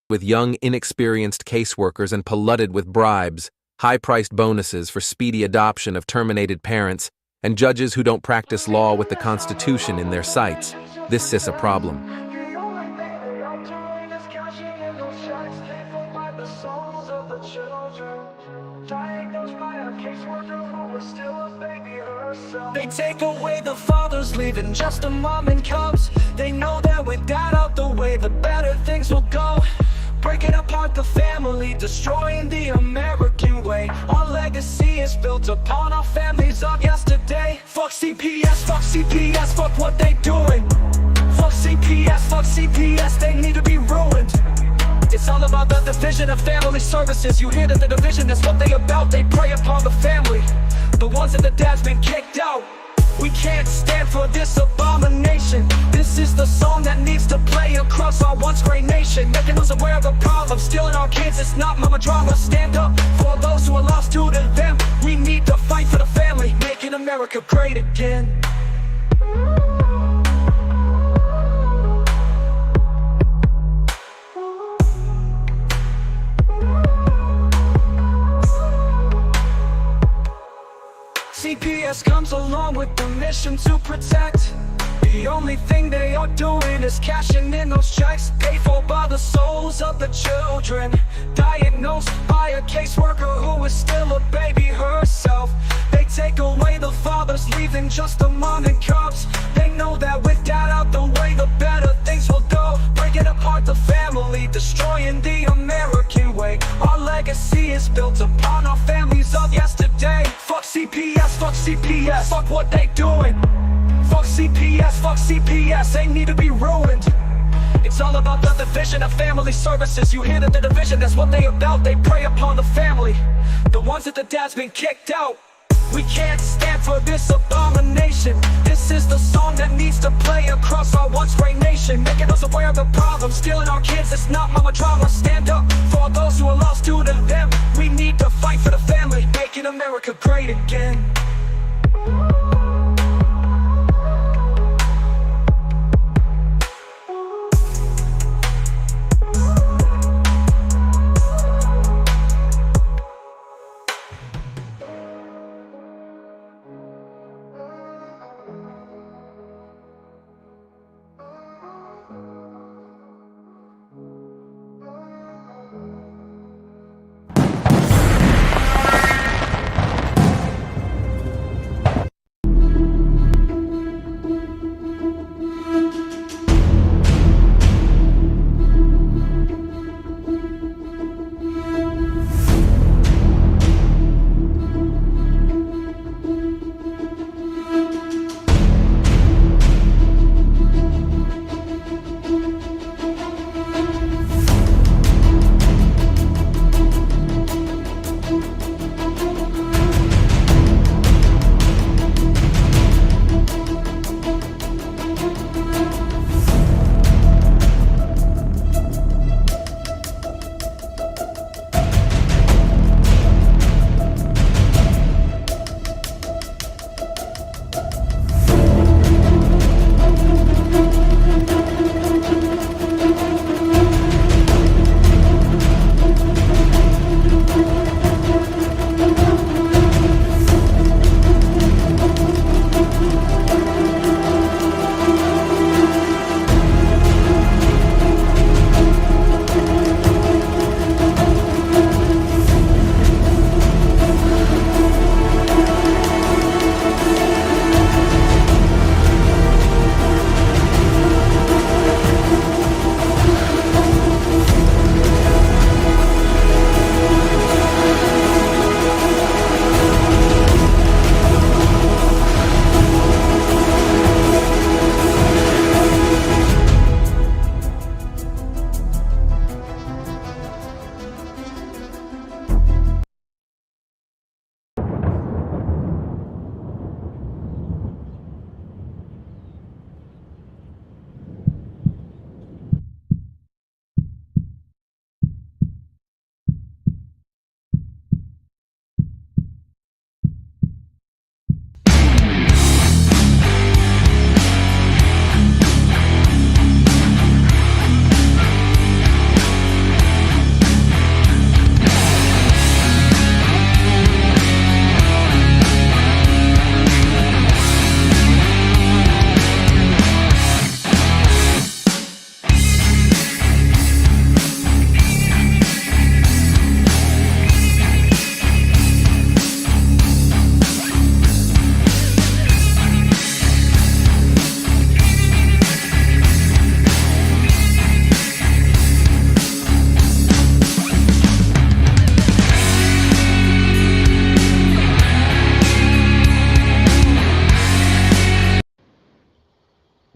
with young, inexperienced caseworkers and polluted with bribes, high-priced bonuses for speedy adoption of terminated parents, and judges who don't practice law with the Constitution in their sights. This is a problem. They take away the fathers, leaving just a mom and cubs. They know that with dad out the way, the better things will go. Breaking apart the family, destroying the American way. Our legacy is built upon our families of yesterday. Fuck CPS, fuck what they doing. Fuck CPS, they need to be ruined. It's all about the division of family services. You hear that the division, that's what they about. They prey upon the family, the ones that the dad's been kicked out. We can't stand for this abomination. This is the song that needs to play across our once great nation, making us aware of the problem. Stealing our kids, it's not mama drama. Stand up for those who are lost to them. We need to fight for the family, making America great again. CPS comes along with the mission to protect. The only thing they are doing is cashing in those checks, paid for by the souls of the children. Diagnosed by a caseworker who is still a baby herself. They take away the fathers, leaving just a mom and cubs. They know that with dad out the way, the better things will go. Breaking apart the family, destroying the American way. Our legacy is built upon our families of yesterday. Fuck CPS, fuck what they doing. Fuck CPS, they need to be ruined. It's all about the division of family services. You hear that the division, that's what they about. They prey upon the family, the ones that the dad's been kicked out. We can't stand for this abomination. This is the song that needs to play across our once great nation, making us aware of the problem. Stealing our kids, it's not mama drama. Stand up for those who are lost to them. We need to fight for the family, making America great again.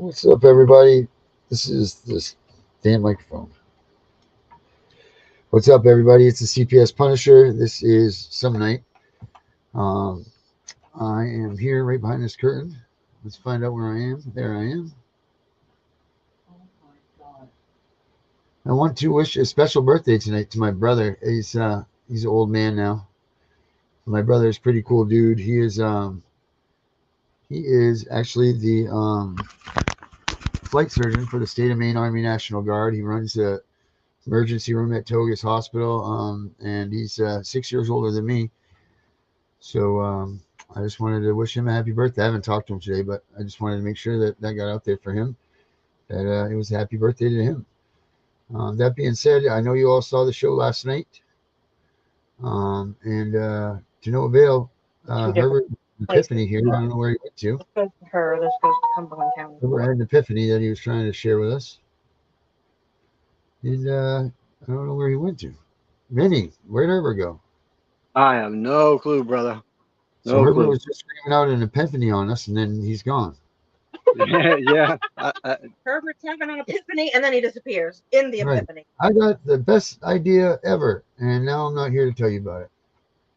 What's up, everybody? This is this damn microphone. What's up, everybody? It's the CPS Punisher. This is some night. Um, I am here right behind this curtain. Let's find out where I am. There I am. I want to wish a special birthday tonight to my brother. He's an old man now. My brother is a pretty cool dude. He is actually the flight surgeon for the State of Maine Army National Guard. He runs the emergency room at Togus Hospital, and he's 6 years older than me. So I just wanted to wish him a happy birthday. I haven't talked to him today, but I just wanted to make sure that that got out there for him, that it was a happy birthday to him. That being said, I know you all saw the show last night, and to no avail. Herbert Epiphany here. I don't know where he went to. This goes to her. This goes to Cumberland County. Herbert had an epiphany that he was trying to share with us, and I don't know where he went to. Vinny, where'd Herbert go? I have no clue, brother. So Herbert was just screaming out an epiphany on us, and then he's gone. Yeah. Herbert's having an epiphany, and then he disappears in the epiphany. I got the best idea ever, and now I'm not here to tell you about it.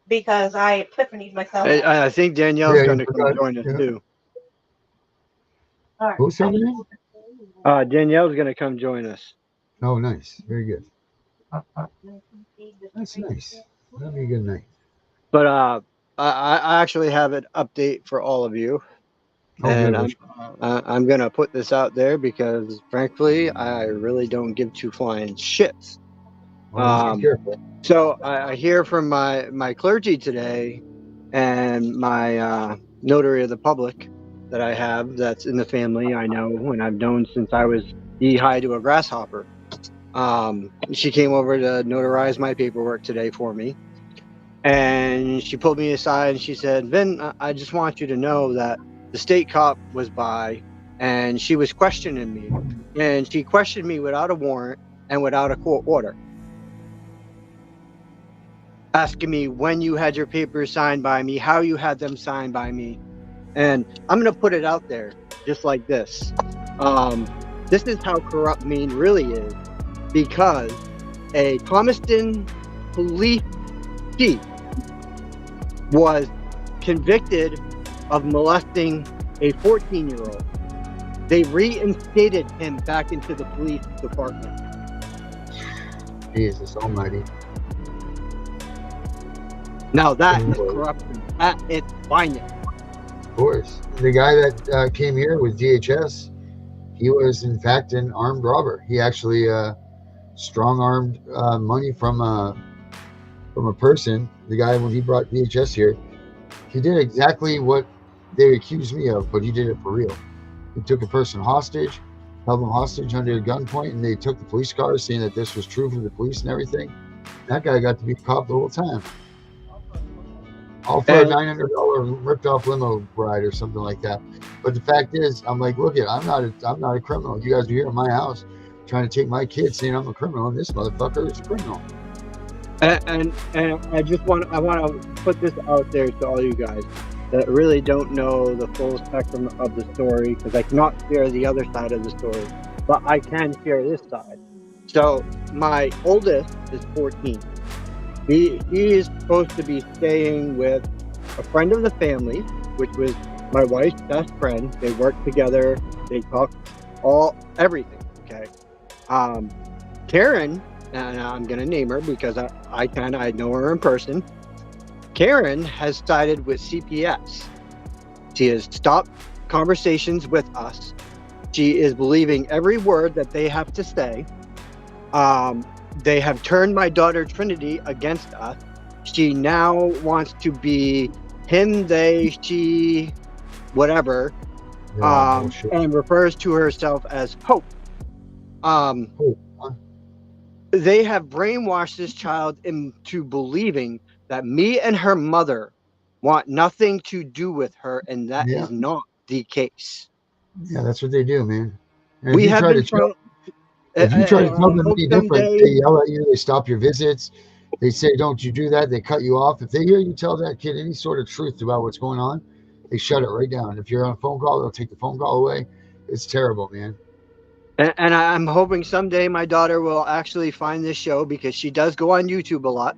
Because I epiphanied myself. I think Danielle's going to come join us too. All right. Who's coming in? Danielle's going to come join us. Oh, nice. Very good. That's nice. That'll be a good night. But I actually have an update for all of you. Oh, and good. I'm going to put this out there because, frankly, I really don't give two flying shits. Well, be careful. So I hear from my clergy today and my notary of the public that I have that's in the family I know and I've known since I was knee-high to a grasshopper. She came over to notarize my paperwork today for me. And she pulled me aside and she said, Vin, I just want you to know that the state cop was by and she was questioning me. And she questioned me without a warrant and without a court order. Asking me when you had your papers signed by me, how you had them signed by me. And I'm going to put it out there just like this. This is how corrupt Maine really is, because a Thomaston police chief was convicted of molesting a 14-year-old. They reinstated him back into the police department. Jesus almighty. Now that is corruption at its finest. Of course. The guy that came here with DHS, he was in fact an armed robber. He actually strong-armed money from a person. The guy, when he brought DHS here, he did exactly what they accused me of, but he did it for real. He took a person hostage, held them hostage under gunpoint, and they took the police cars saying that this was true for the police and everything. That guy got to be a cop the whole time. All for a $900 ripped off limo ride or something like that. But the fact is, I'm like, look I'm not a criminal. You guys are here in my house trying to take my kid, saying I'm a criminal, and this motherfucker is a criminal. And I want to put this out there to all you guys that really don't know the full spectrum of the story, because I cannot share the other side of the story, but I can share this side. So my oldest is 14. He is supposed to be staying with a friend of the family, which was my wife's best friend. They worked together. They talked everything. Okay. Karen, and I'm going to name her because I know her in person. Karen has sided with CPS. She has stopped conversations with us. She is believing every word that they have to say. They have turned my daughter Trinity against us. She now wants to be him, they, she, whatever, and refers to herself as Hope. They have brainwashed this child into believing that me and her mother want nothing to do with her, and that is not the case. Yeah, that's what they do, man. And we have been if you try to tell them any different, they yell at you, they stop your visits, they say, don't you do that, they cut you off. If they hear you tell that kid any sort of truth about what's going on, they shut it right down. If you're on a phone call, they'll take the phone call away. It's terrible, man. And I'm hoping someday my daughter will actually find this show, because she does go on YouTube a lot.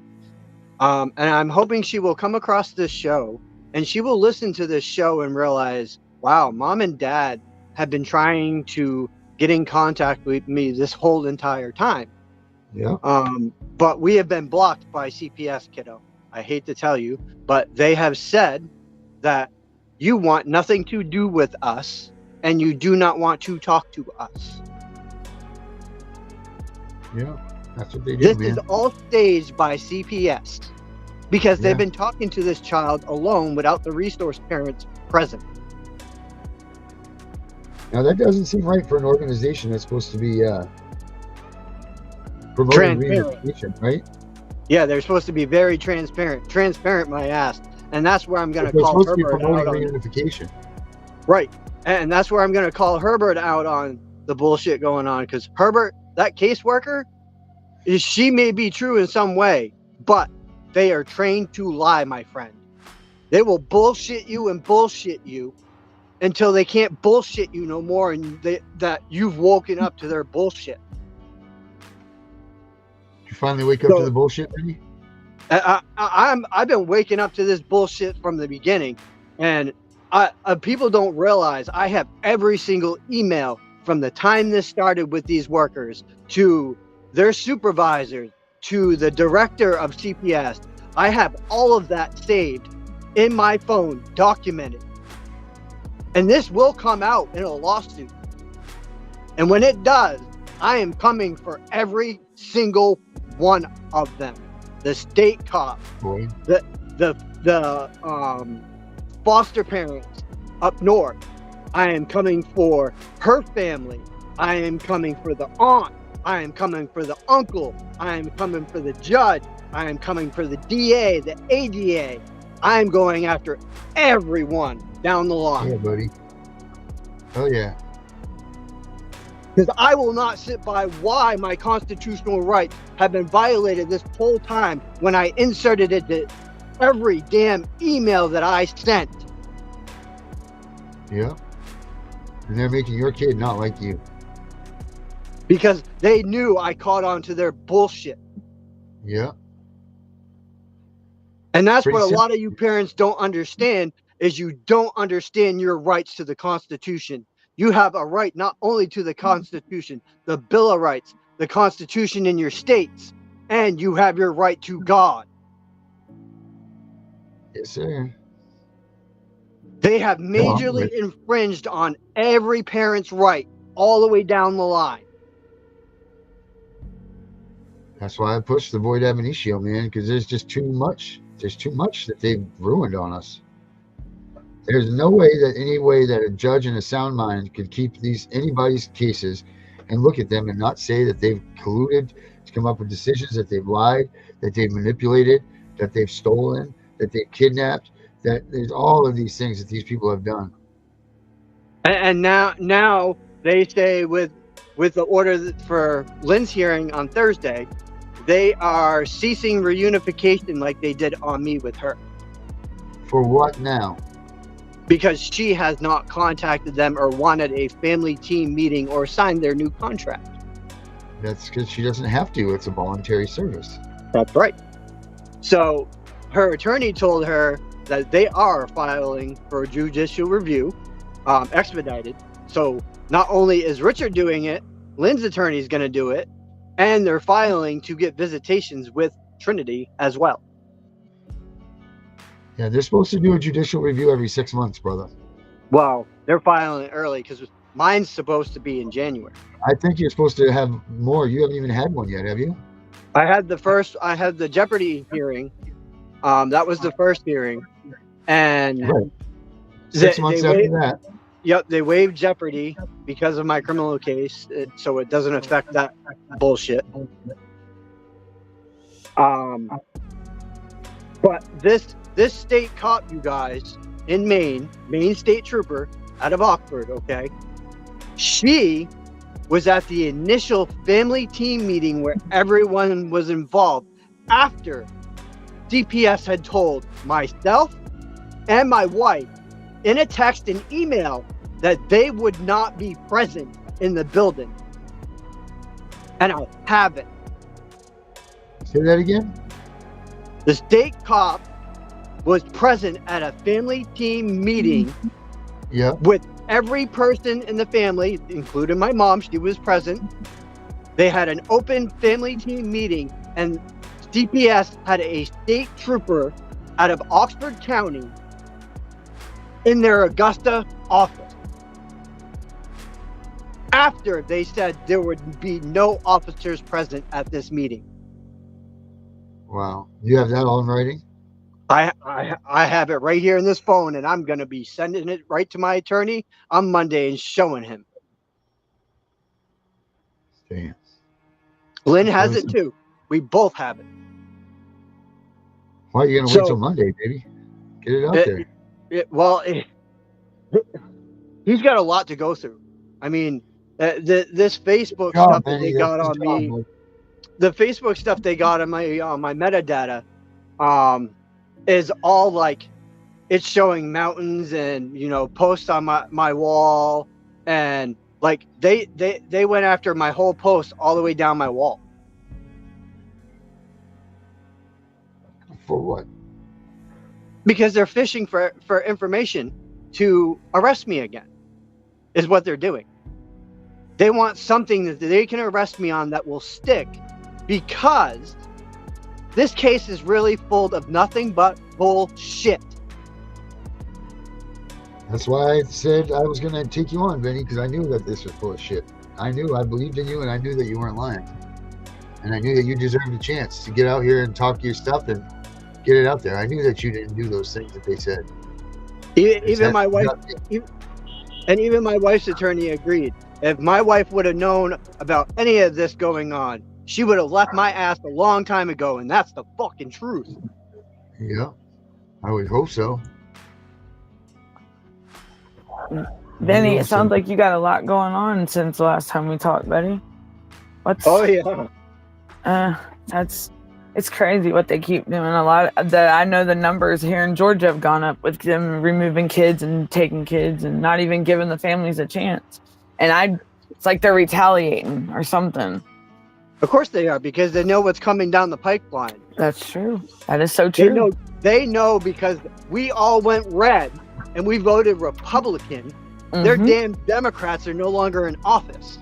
And I'm hoping she will come across this show and she will listen to this show and realize, wow, mom and dad have been trying to get in contact with me this whole entire time. Yeah. But we have been blocked by CPS, kiddo. I hate to tell you, but they have said that you want nothing to do with us and you do not want to talk to us. Yeah. That's what they do, This man. is all staged by CPS because they've been talking to this child alone without the resource parents present. Now that doesn't seem right for an organization that's supposed to be promoting reunification, right? Yeah, they're supposed to be very transparent. Transparent, my ass. And that's where I'm going to call supposed to be Herbert promoting out on. reunification. Right. And that's where I'm going to call Herbert out on the bullshit going on, because Herbert, that caseworker, she may be true in some way, but they are trained to lie, my friend. They will bullshit you until they can't bullshit you no more, and that you've woken up to their bullshit. Did you finally wake up to the bullshit, Benny? I've been waking up to this bullshit from the beginning, and people don't realize I have every single email from the time this started with these workers to their supervisors to the director of CPS. I have all of that saved in my phone, documented. And this will come out in a lawsuit. And when it does, I am coming for every single one of them. The state cop, the foster parents up north. I am coming for her family. I am coming for the aunt. I am coming for the uncle. I am coming for the judge. I am coming for the DA, the ADA. I am going after everyone down the line. Yeah, buddy. Oh, yeah. Because I will not sit by why my constitutional rights have been violated this whole time when I inserted it to every damn email that I sent. Yeah. And they're making your kid not like you. Because they knew I caught on to their bullshit. Yeah. And that's Pretty what a simple. lot of you parents don't understand, is you don't understand your rights to the Constitution. You have a right not only to the Constitution, the Bill of Rights, the Constitution in your states, and you have your right to God. Yes, sir. They have majorly infringed on every parent's right all the way down the line. That's why I pushed the void ab initio, man, because there's just too much. There's too much that they've ruined on us. There's no way that a judge in a sound mind could keep anybody's cases and look at them and not say that they've colluded to come up with decisions, that they've lied, that they've manipulated, that they've stolen, that they've kidnapped, that there's all of these things that these people have done. And now they say with the order for Lynn's hearing on Thursday, they are ceasing reunification like they did on me with her. For what now? Because she has not contacted them or wanted a family team meeting or signed their new contract. That's because she doesn't have to. It's a voluntary service. That's right. So her attorney told her that they are filing for judicial review, expedited. So not only is Richard doing it, Lynn's attorney is going to do it, and they're filing to get visitations with Trinity as well. Yeah, they're supposed to do a judicial review every 6 months, brother. Well, they're filing it early because mine's supposed to be in January. I think you're supposed to have more. You haven't even had one yet, have you? I had the Jeopardy hearing. That was the first hearing. And right. 6 months after that. Yep, they waived Jeopardy because of my criminal case, so it doesn't affect that bullshit. But this state cop, you guys, in Maine state trooper out of Oxford, okay? She was at the initial family team meeting where everyone was involved after CPS had told myself and my wife in a text and email that they would not be present in the building. And I have it. Say that again? The state cop was present at a family team meeting Yeah. with every person in the family, including my mom. She was present. They had an open family team meeting, and CPS had a state trooper out of Oxford County in their Augusta office. After they said there would be no officers present at this meeting. Wow. You have that all in writing? I have it right here in this phone, and I'm going to be sending it right to my attorney on Monday and showing him. Damn. Lynn has it too. We both have it. Why are you going to wait till Monday, baby? Get it out there. He's got a lot to go through. I mean, this Facebook stuff that they got on me, the Facebook stuff they got on my metadata, is all like, it's showing mountains and, you know, posts on my wall, and like they went after my whole post all the way down my wall. For what? Because they're fishing for information to arrest me again, is what they're doing. They want something that they can arrest me on that will stick, because this case is really full of nothing but bullshit. That's why I said I was going to take you on, Benny, because I knew that this was full of shit. I believed in you, and I knew that you weren't lying. And I knew that you deserved a chance to get out here and talk your stuff and get it out there. I knew that you didn't do those things that they said. Even my wife, even my wife's attorney agreed. If my wife would have known about any of this going on, she would have left my ass a long time ago, and that's the fucking truth. Yeah, I would hope so. Benny, it sounds like you got a lot going on since the last time we talked, buddy. Oh yeah. It's crazy what they keep doing. A lot of that, I know the numbers here in Georgia have gone up with them removing kids and taking kids and not even giving the families a chance. And it's like they're retaliating or something. Of course they are, because they know what's coming down the pipeline. That's true. That is so true. They know because we all went red and we voted Republican. Mm-hmm. Their damn Democrats are no longer in office.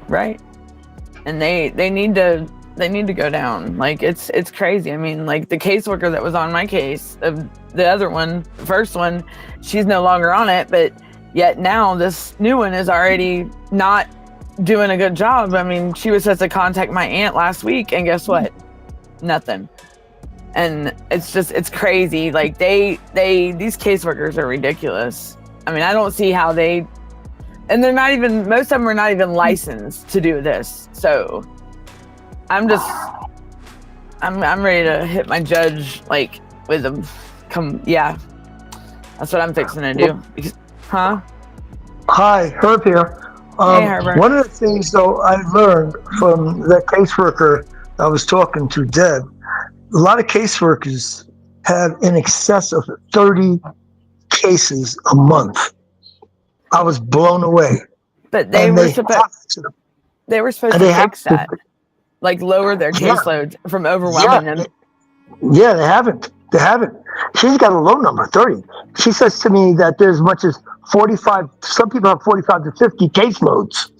Right. And they need to go down. Like it's crazy. I mean, like the caseworker that was on my case, of the other one, the first one, she's no longer on it, but yet now this new one is already not doing a good job. I mean, she was supposed to contact my aunt last week, and guess what? Nothing. And it's crazy. Like these caseworkers are ridiculous. I mean, I don't see how and they're not even, most of them are not even licensed to do this. So I'm ready to hit my judge, like, with them. Yeah. That's what I'm fixing to do. Huh? Hi, Herb here. Hey, Herbert. One of the things, though, I learned from that caseworker I was talking to, Deb, a lot of caseworkers have in excess of 30 cases a month. I was blown away. But they were supposed to fix that. Like lower their caseload from overwhelming them. Yeah, they haven't. She's got a low number, 30. She says to me that there's as much as 45, some people have 45 to 50 caseloads.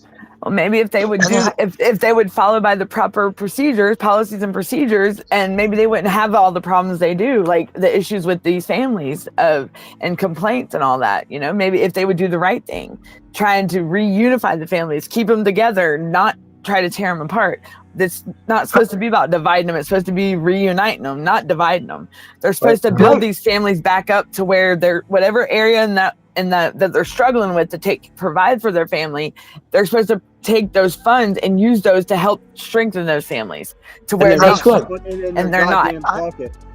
Well, maybe if they would if they would follow by the proper policies and procedures, and maybe they wouldn't have all the problems they do, like the issues with these families and complaints and all that. You know, maybe if they would do the right thing, trying to reunify the families, keep them together, not try to tear them apart. That's not supposed to be about dividing them. It's supposed to be reuniting them, not dividing them. They're supposed to build these families back up to where they're, whatever area that they're struggling with to provide for their family, they're supposed to take those funds and use those to help strengthen those families to where they're not.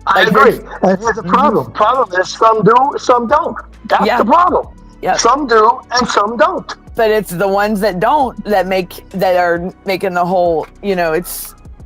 I agree. And here's the problem. Problem is some do, some don't. That's the problem. Yep. Some do and some don't. But it's the ones that don't that are making the whole, you know,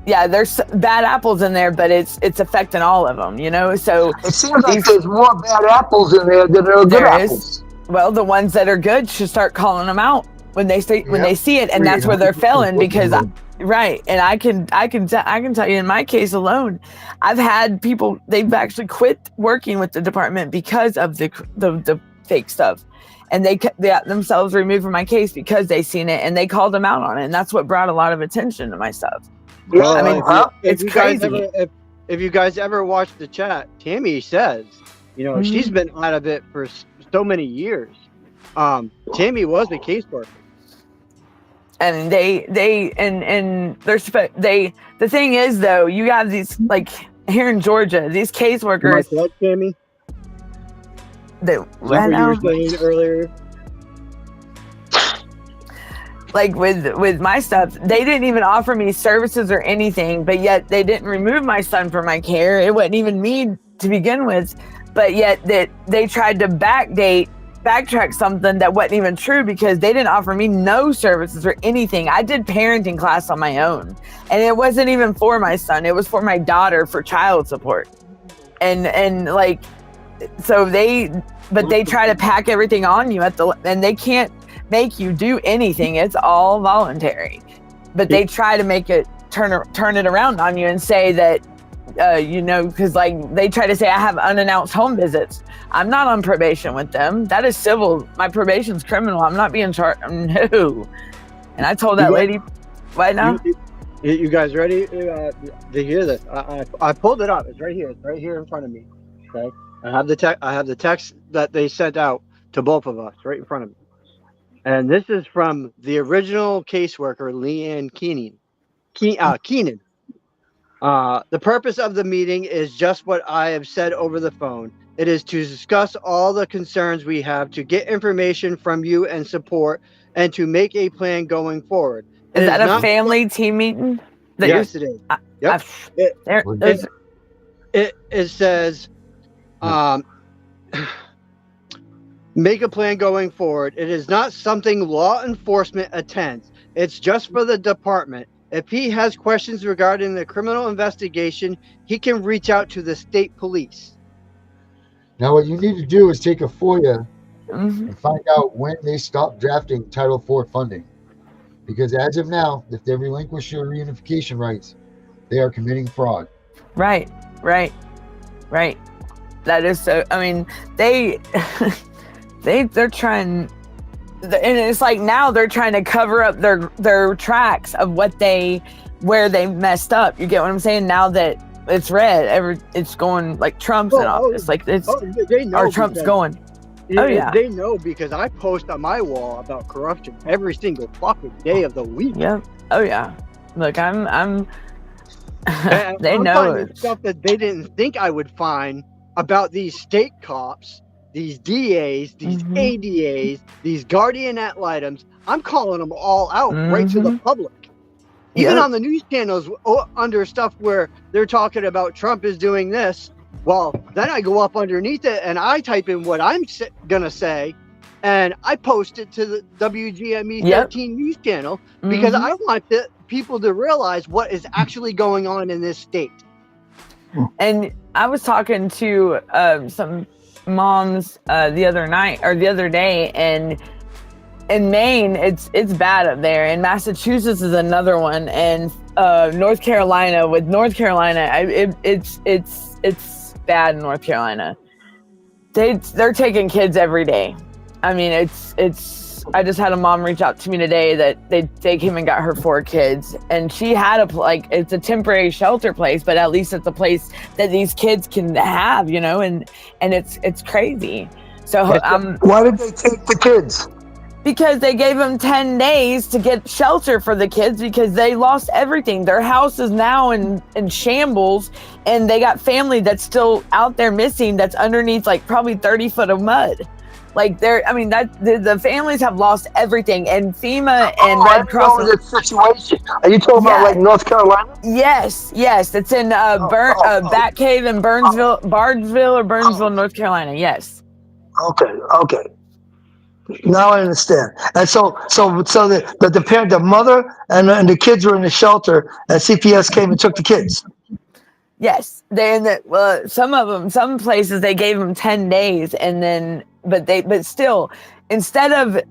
there's bad apples in there, but it's affecting all of them, you know? So it seems like there's more bad apples in there than there are good apples. Well, the ones that are good should start calling them out when they see it, and that's where they're failing because right. And I can tell you in my case alone, I've had people, they've actually quit working with the department because of the fake stuff, and they got themselves removed from my case because they seen it and they called them out on it, and that's what brought a lot of attention to my stuff. Well, I mean, it's crazy. If you guys ever watch the chat, Tammy says, she's been out of it for so many years. Tammy was a caseworker. And the thing is though, you have these, like here in Georgia, these caseworkers. Am I correct, Tammy? What you were saying earlier? Like with my stuff, they didn't even offer me services or anything, but yet they didn't remove my son from my care. It wasn't even me to begin with, but yet that they tried to backtrack something that wasn't even true because they didn't offer me no services or anything. I did parenting class on my own, and it wasn't even for my son. It was for my daughter for child support. And like, so they try to pack everything on you and they can't make you do anything. It's all voluntary, but they try to make it turn it around on you and say that, because like they try to say I have unannounced home visits. I'm not on probation with them. That is civil. My probation's criminal. I'm not being charged. No. And I told that lady, right now. You guys ready to hear this? I pulled it up. It's right here. It's right here in front of me. Okay. I have the text that they sent out to both of us right in front of me. And this is from the original caseworker, Leanne Keenan. The purpose of the meeting is just what I have said over the phone. It is to discuss all the concerns we have, to get information from you and support, and to make a plan going forward. Is that a family team meeting? Yes, it is. Yep. It says, make a plan going forward. It is not something law enforcement attends. It's just for the department. If he has questions regarding the criminal investigation, he can reach out to the state police. Now, what you need to do is take a FOIA and find out when they stopped drafting Title IV funding. Because as of now, if they relinquish your reunification rights, they are committing fraud. Right. That is so. I mean, they're trying, and it's like now they're trying to cover up their tracks of where they messed up. You get what I'm saying? Now that it's red, it's going like Trump's in office. Like they know Trump's going. Yeah. They know because I post on my wall about corruption every single fucking day of the week. Yeah. Oh yeah. Look, I'm they know stuff that they didn't think I would find about these state cops, these DAs, these ADAs, these guardian ad litems. I'm calling them all out right to the public. Even on the news channels under stuff where they're talking about Trump is doing this. Well, then I go up underneath it and I type in what I'm going to say and I post it to the WGME 13 news channel because I want people to realize what is actually going on in this state. And I was talking to some moms the other day, and in Maine, it's bad up there. And Massachusetts is another one, and North Carolina. With North Carolina, it's bad in North Carolina. They're taking kids every day. I mean, it's. I just had a mom reach out to me today that they came and got her 4 kids, and she had it's a temporary shelter place, but at least it's a place that these kids can have, and it's crazy. So why did they take the kids? Because they gave them 10 days to get shelter for the kids because they lost everything. Their house is now in shambles, and they got family that's still out there missing that's underneath like probably 30 foot of mud. Like the families have lost everything, and FEMA and Red Cross. The situation. Are you talking about like North Carolina? Yes. It's in Bat Cave in Burnsville, North Carolina. Yes. Okay. Now I understand. And so the parent, the mother, and the kids were in the shelter, and CPS came and took the kids. Yes, some of them, some places they gave them 10 days, and then but still, instead of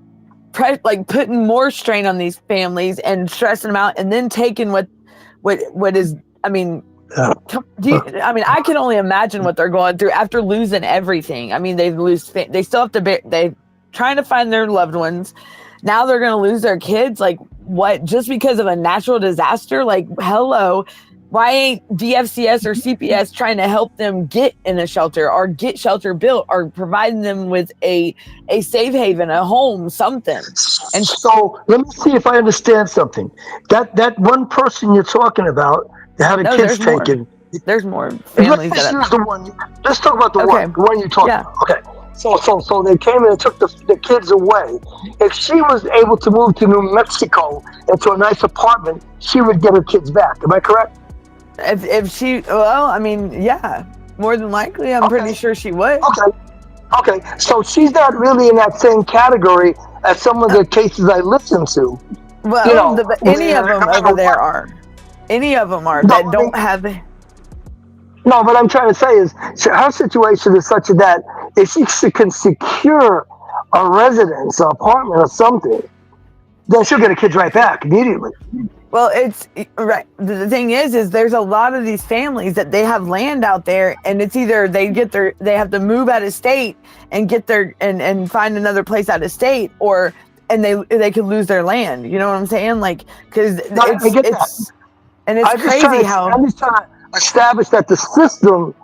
like putting more strain on these families and stressing them out, and then taking what is, I mean, I can only imagine what they're going through after losing everything. I mean, they still have to they're trying to find their loved ones. Now they're going to lose their kids. Like, what? Just because of a natural disaster? Like, hello. Why ain't DFCS or CPS trying to help them get in a shelter or get shelter built or providing them with a safe haven, a home, something? And so let me see if I understand something. That one person you're talking about that had a kids taken. There's more families. Let's talk about the one you talked about. Okay. So they came in and took the kids away. If she was able to move to New Mexico into a nice apartment, she would get her kids back. Am I correct? If she, well, I mean, yeah, more than likely, I'm pretty sure she would. Okay. So she's not really in that same category as some of the cases I listen to. Well, any of them over there are. Any of them are that don't have. No, what I'm trying to say is her situation is such that if she can secure a residence, an apartment, or something, then she'll get her kids right back immediately. Well, it's right. The thing is there's a lot of these families that they have land out there, and it's either they have to move out of state and get their and find another place out of state, and they could lose their land. You know what I'm saying? Like, because I get that. And it's crazy how I'm just trying to establish that the system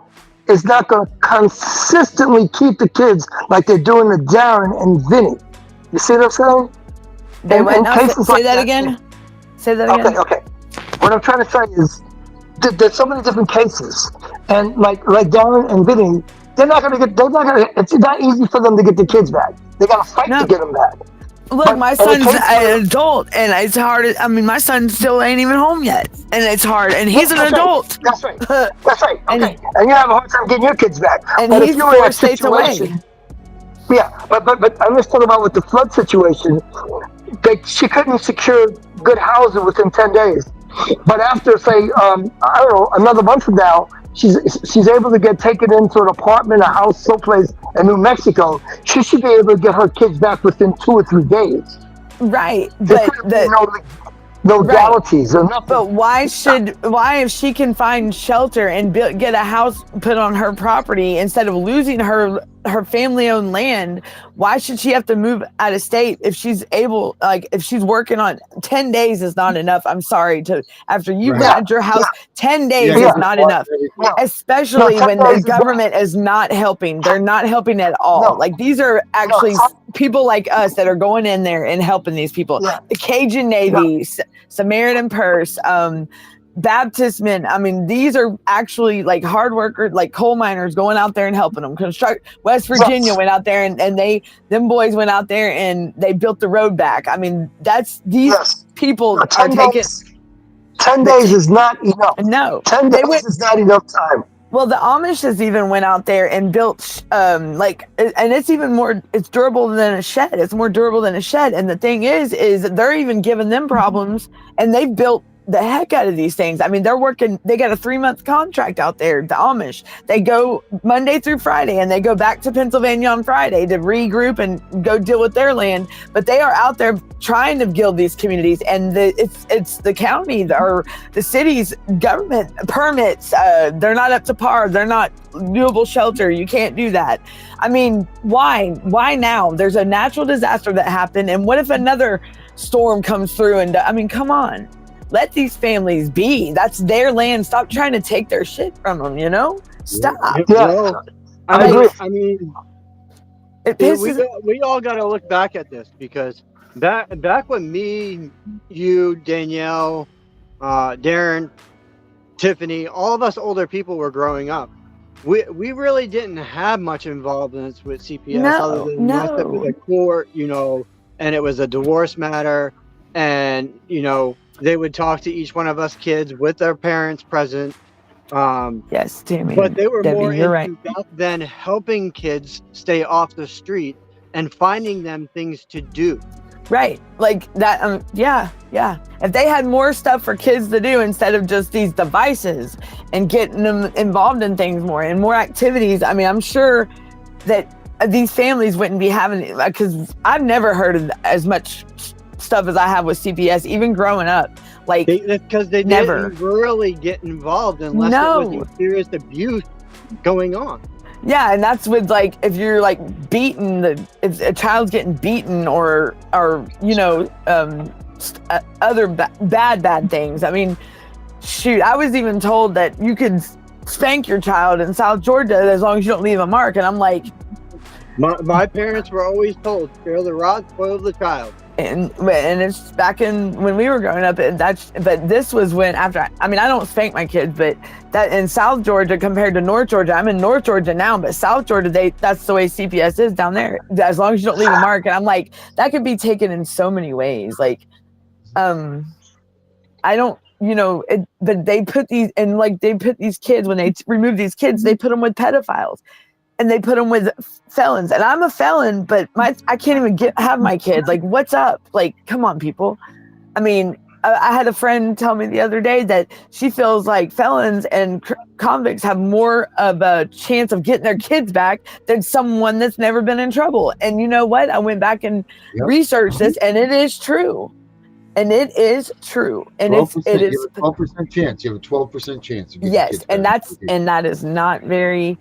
is not going to consistently keep the kids like they're doing to Darren and Vinny. You see what I'm saying? Say that again. Say that again. Okay. What I'm trying to say is there's so many different cases, and like Darren and Vinny, it's not easy for them to get the kids back. They got to fight to get them back. Look, my son's an adult, and it's hard. I mean, my son still ain't even home yet, and it's hard. And he's an adult. That's right. Okay. And you have a hard time getting your kids back. And he's 4 states away. Yeah, but I'm just talking about with the flood situation. She couldn't secure good housing within 10 days. But after, say, I don't know, another month from now, she's able to get taken into an apartment, a house, someplace in New Mexico. She should be able to get her kids back within 2 or 3 days. Right, but no legalities or nothing. But why if she can find shelter and get a house put on her property instead of losing her family-owned land, why should she have to move out of state if she's able? Like, if she's working on 10 days is not enough. I'm sorry after you got your house, 10 days is not enough, especially when the government is not helping. They're not helping at all. Like, these are actually people like us that are going in there and helping these people. The Cajun Navy, Samaritan Purse, Baptist men. I mean, these are actually like hard workers, like coal miners going out there and helping them. West Virginia went out there and them boys went out there and they built the road back. I mean, these people are taking 10 days is not enough. No, 10 days is not enough time. Well, the Amishes even went out there and built and it's even more, it's durable than a shed. It's more durable than a shed. And the thing is they're even giving them problems, and they've built the heck out of these things. I mean, they got a 3-month contract out there, the Amish. They go Monday through Friday, and they go back to Pennsylvania on Friday to regroup and go deal with their land. But they are out there trying to build these communities, and it's the county or the city's government permits. They're not up to par. They're not renewable shelter. You can't do that. I mean, why now? There's a natural disaster that happened, and what if another storm comes through? And I mean, come on. Let these families be. That's their land. Stop trying to take their shit from them, Stop. Yeah. I agree. I mean, it pisses. We all got to look back at this, because back when me, you, Danielle, Darren, Tiffany, all of us older people were growing up, we really didn't have much involvement with CPS other than that with the court, and it was a divorce matter, and they would talk to each one of us kids with their parents present. Yes, Tammy. But they were more into right. than helping kids stay off the street and finding them things to do. Right. Like that. Yeah. If they had more stuff for kids to do instead of just these devices and getting them involved in things more and more activities. I mean, I'm sure that these families wouldn't be having, because I've never heard of as much stuff as I have with CPS, even growing up. Like, because they never didn't really get involved unless it was a serious abuse going on. Yeah, and that's with, like, if you're like beaten, if a child's getting beaten or you know, other bad things. I mean, shoot, I was even told that you could spank your child in South Georgia as long as you don't leave a mark, and I'm like, my parents were always told, spare the rod, spoil the child. And it's back in when we were growing up, but this was when after I mean, I don't spank my kids, but that in South Georgia compared to North Georgia, I'm in North Georgia now, but South Georgia, that's the way CPS is down there, as long as you don't leave a mark. And I'm like, that could be taken in so many ways. Like, I don't, you know, but they put these, and like they put these kids, when they remove these kids, they put them with pedophiles. And they put them with felons, and I'm a felon, but I can't even have my kid. Like, what's up? Like, come on, people. I mean, I had a friend tell me the other day that she feels like felons and convicts have more of a chance of getting their kids back than someone that's never been in trouble. And you know what? I went back and researched this, and it is true. And it is true. And it is you have a 12% chance. You have a 12% chance. Yes, and that is not very.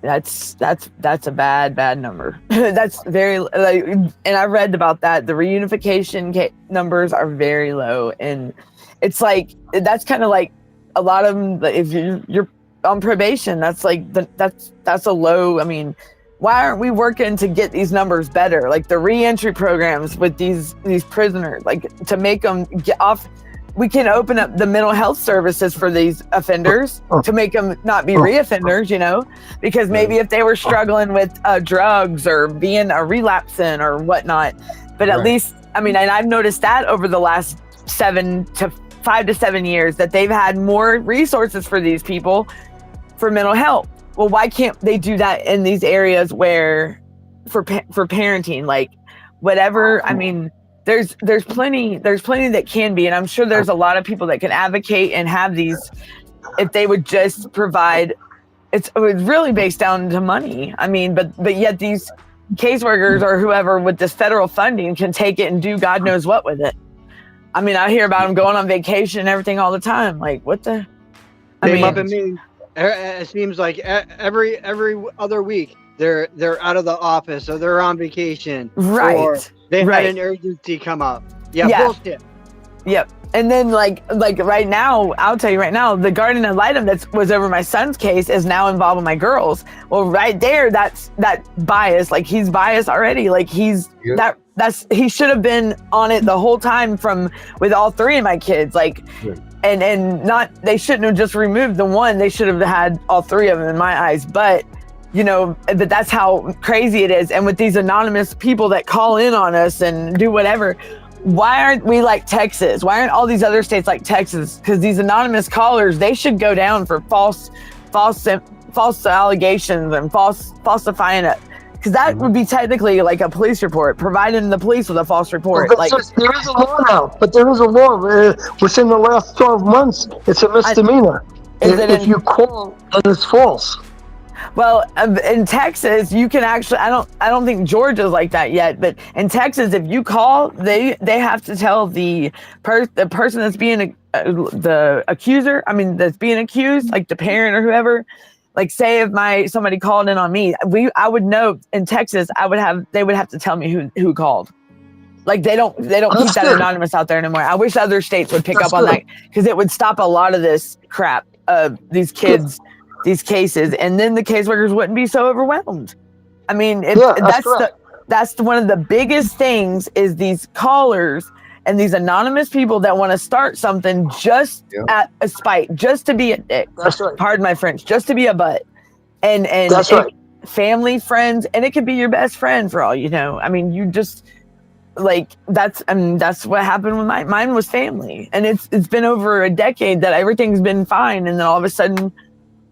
That's a bad number. That's very, like, and I read about that. The reunification numbers are very low, and it's like, that's kind of like a lot of them. If you're on probation, that's like that's a low. I mean, why aren't we working to get these numbers better? Like the reentry programs with these prisoners, like to make them get off. We can open up the mental health services for these offenders to make them not be reoffenders, you know, because maybe if they were struggling with drugs or being a relapsing or whatnot, but at least, I mean, and I've noticed that over the last 5 to 7 years that they've had more resources for these people for mental health. Well, why can't they do that in these areas where for parenting, like whatever? I mean, there's plenty that can be, and I'm sure there's a lot of people that can advocate and have these if they would just provide. It was really based down to money. I mean, but yet these caseworkers or whoever with this federal funding can take it and do God knows what with it. I mean, I hear about them going on vacation and everything all the time. Like, what the? It seems like every other week they're out of the office or they're on vacation. Right. Or they had an urgency come up. Yeah. Bullshit. Yep. And then like right now, I'll tell you right now, the guardian ad litem that was over my son's case is now involved with my girls. Well, right there, that's that bias. Like he's biased already. Like he's he should have been on it the whole time with all three of my kids. Like, and not, they shouldn't have just removed the one. They should have had all three of them in my eyes. But you know, but that's how crazy it is. And with these anonymous people that call in on us and do whatever, why aren't we like Texas? Why aren't all these other states like Texas? Because these anonymous callers, they should go down for false allegations and falsifying it. Because that would be technically like a police report, providing the police with a false report. Well, there is a law now, but there is a law within the last 12 months. It's a misdemeanor. If you call and it's false. Well, in Texas, you can actually, I don't think Georgia's like that yet, but in Texas, if you call, they have to tell the person that's being the accuser, that's being accused, like the parent or whoever, like say if somebody called in on me, I would know in Texas, they would have to tell me who called. Like they don't keep that anonymous out there anymore. I wish other states would pick up on that, because it would stop a lot of this crap of these kids. These cases, and then the caseworkers wouldn't be so overwhelmed. I mean, that's one of the biggest things is these callers and these anonymous people that want to start something just at a spite, just to be a dick. That's right. Pardon my French, just to be a butt. And that's right. Family, friends, and it could be your best friend for all you know. I mean, you just that's what happened with mine was family, and it's been over a decade that everything's been fine, and then all of a sudden.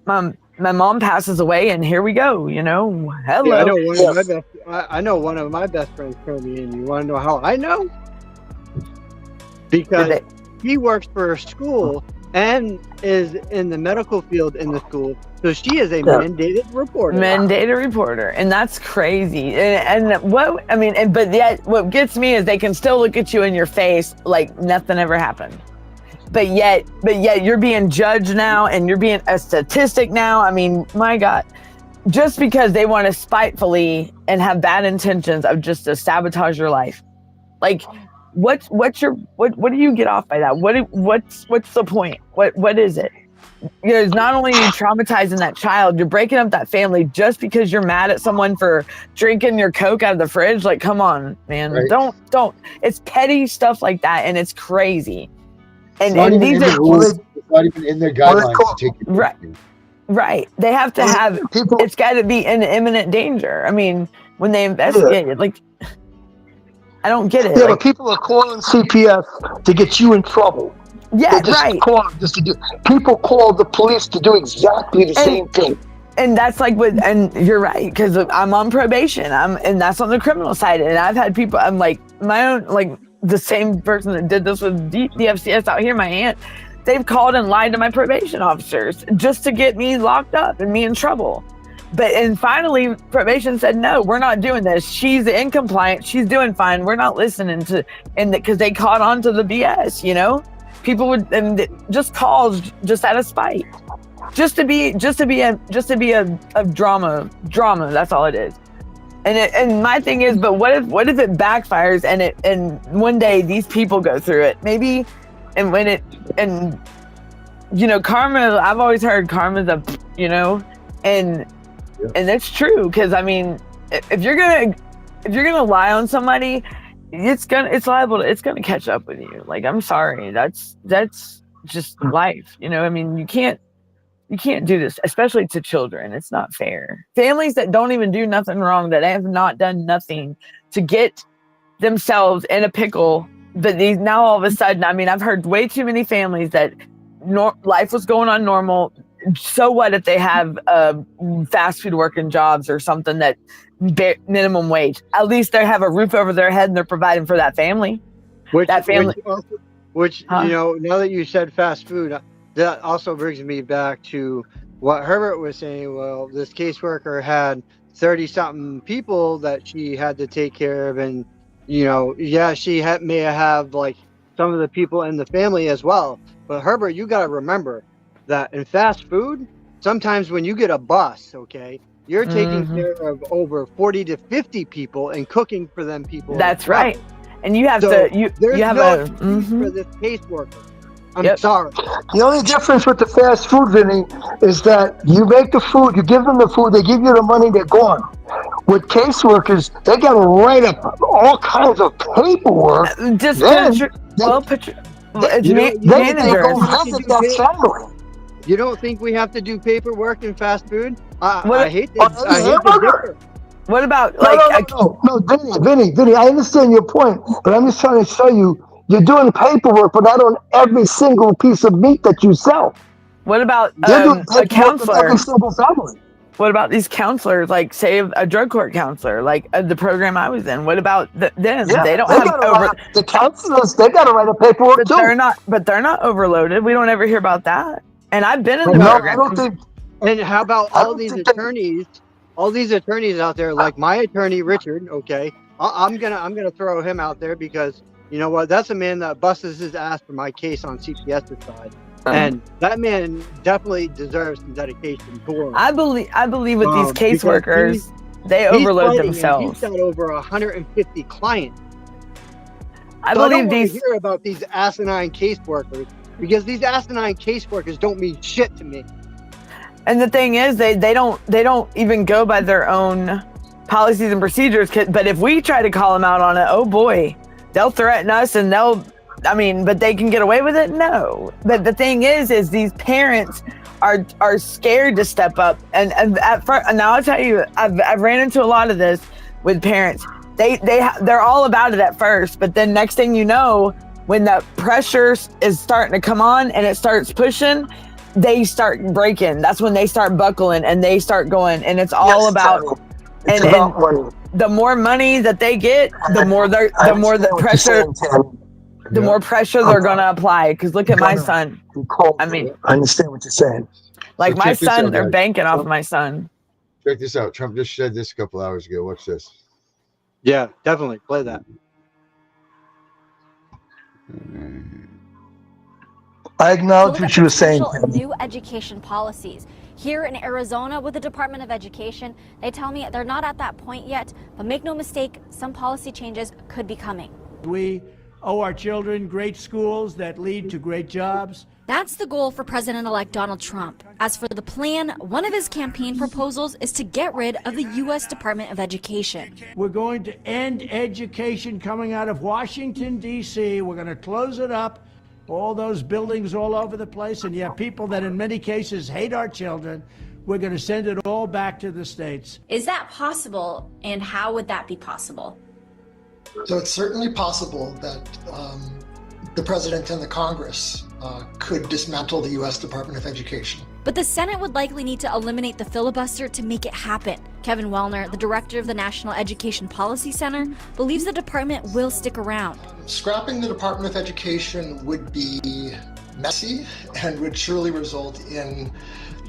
My mom passes away, and here we go. You know, hello. Yeah, I know one of my best friends told me, and you want to know how I know? Because he works for a school and is in the medical field in the school. So she is a mandated reporter. Mandated reporter, and that's crazy. And what I mean, but yet, what gets me is they can still look at you in your face like nothing ever happened. But yet, you're being judged now, and you're being a statistic now. I mean, my God, just because they want to spitefully and have bad intentions of just to sabotage your life, like. What do you get off by that? What's the point? What is it? Because not only are you traumatizing that child, you're breaking up that family just because you're mad at someone for drinking your Coke out of the fridge. Like, come on, man. Right. Don't. It's petty stuff like that, and it's crazy. And these are rules. It's not even in their guidelines to take it. Right. They have to have people. It's got to be in imminent danger. I mean, when they investigate it, like. I don't get it. Yeah, but people are calling CPS to get you in trouble. Yeah, right. People call the police to do exactly the same thing. And that's like and you're right, because I'm on probation. And that's on the criminal side. And I've had people, I'm like, my own, like the same person that did this with DFCS out here, my aunt, they've called and lied to my probation officers just to get me locked up and me in trouble. And finally, probation said, no, we're not doing this. She's incompliant. She's doing fine. We're not listening to, because they caught on to the BS, you know? People would, and just calls just out of spite. Just to be a drama. That's all it is. And my thing is, but what if it backfires and one day these people go through it? Maybe, and you know, karma, I've always heard karma's and that's true, because I mean, if you're gonna lie on somebody, it's gonna catch up with you. Like, I'm sorry, that's just life, you know. I mean, you can't do this, especially to children. It's not fair. Families that don't even do nothing wrong, that have not done nothing to get themselves in a pickle, but these now all of a sudden, I mean, I've heard way too many families that life was going on normal. So what if they have fast food working jobs or something that minimum wage? At least they have a roof over their head and they're providing for that family. Which you know, now that you said fast food, that also brings me back to what Herbert was saying. Well, this caseworker had 30-something people that she had to take care of, and you know, yeah, she may have like some of the people in the family as well. But Herbert, you got to remember that in fast food, sometimes when you get a bus, okay, you're taking care of over 40 to 50 people and cooking for them people. That's right. And you have for this caseworker. I'm sorry. The only difference with the fast food, Vinny, is that you make the food, you give them the food, they give you the money, they're gone. With caseworkers, they got to write up all kinds of paperwork. You don't think we have to do paperwork in fast food? I hate the difference. What about no, Vinny, I understand your point, but I'm just trying to show you, you're doing paperwork, but not on every single piece of meat that you sell. What about a counselor? Every single family. What about these counselors, like say a drug court counselor, like the program I was in? What about them? Yeah, they don't have the counselors. They got to write a paperwork but too. They're not overloaded. We don't ever hear about that. And I've been in the program. I don't think. And how about all these attorneys? All these attorneys out there, like my attorney Richard. Okay, I'm gonna throw him out there because you know what? That's a man that busts his ass for my case on CPS's side. And that man definitely deserves some dedication for him. I believe with these caseworkers, they overload themselves. He's got over 150 clients. I don't hear about these asinine caseworkers because these asinine caseworkers don't mean shit to me. And the thing is, they don't even go by their own policies and procedures. But if we try to call them out on it, oh boy, they'll threaten us and but they can get away with it? No. But the thing is these parents are scared to step up. And at first, now I'll tell you, I've ran into a lot of this with parents. They're all about it at first, but then next thing you know, when the pressure is starting to come on and it starts pushing, they start breaking. That's when they start buckling and they start going. And it's all about money. The more money that they get, the more the pressure. the more pressure they're going to apply. Because look at my son. I mean, I understand what you're saying. like So my check this son, out, they're guys. banking off of my son. Check this out. Trump just said this a couple hours ago. Watch this. Yeah, definitely play that. I acknowledge what you were saying. Potential new education policies. Here in Arizona with the Department of Education, they tell me they're not at that point yet, but make no mistake, some policy changes could be coming. We owe our children great schools that lead to great jobs. That's the goal for President-elect Donald Trump. As for the plan, one of his campaign proposals is to get rid of the U.S. Department of Education. We're going to end education coming out of Washington, D.C. We're going to close it up, all those buildings all over the place, and you have people that in many cases hate our children. We're going to send it all back to the states. Is that possible, and how would that be possible? So it's certainly possible that the president and the Congress could dismantle the U.S. Department of Education. But the Senate would likely need to eliminate the filibuster to make it happen. Kevin Wellner, the director of the National Education Policy Center, believes the department will stick around. Scrapping the Department of Education would be messy and would surely result in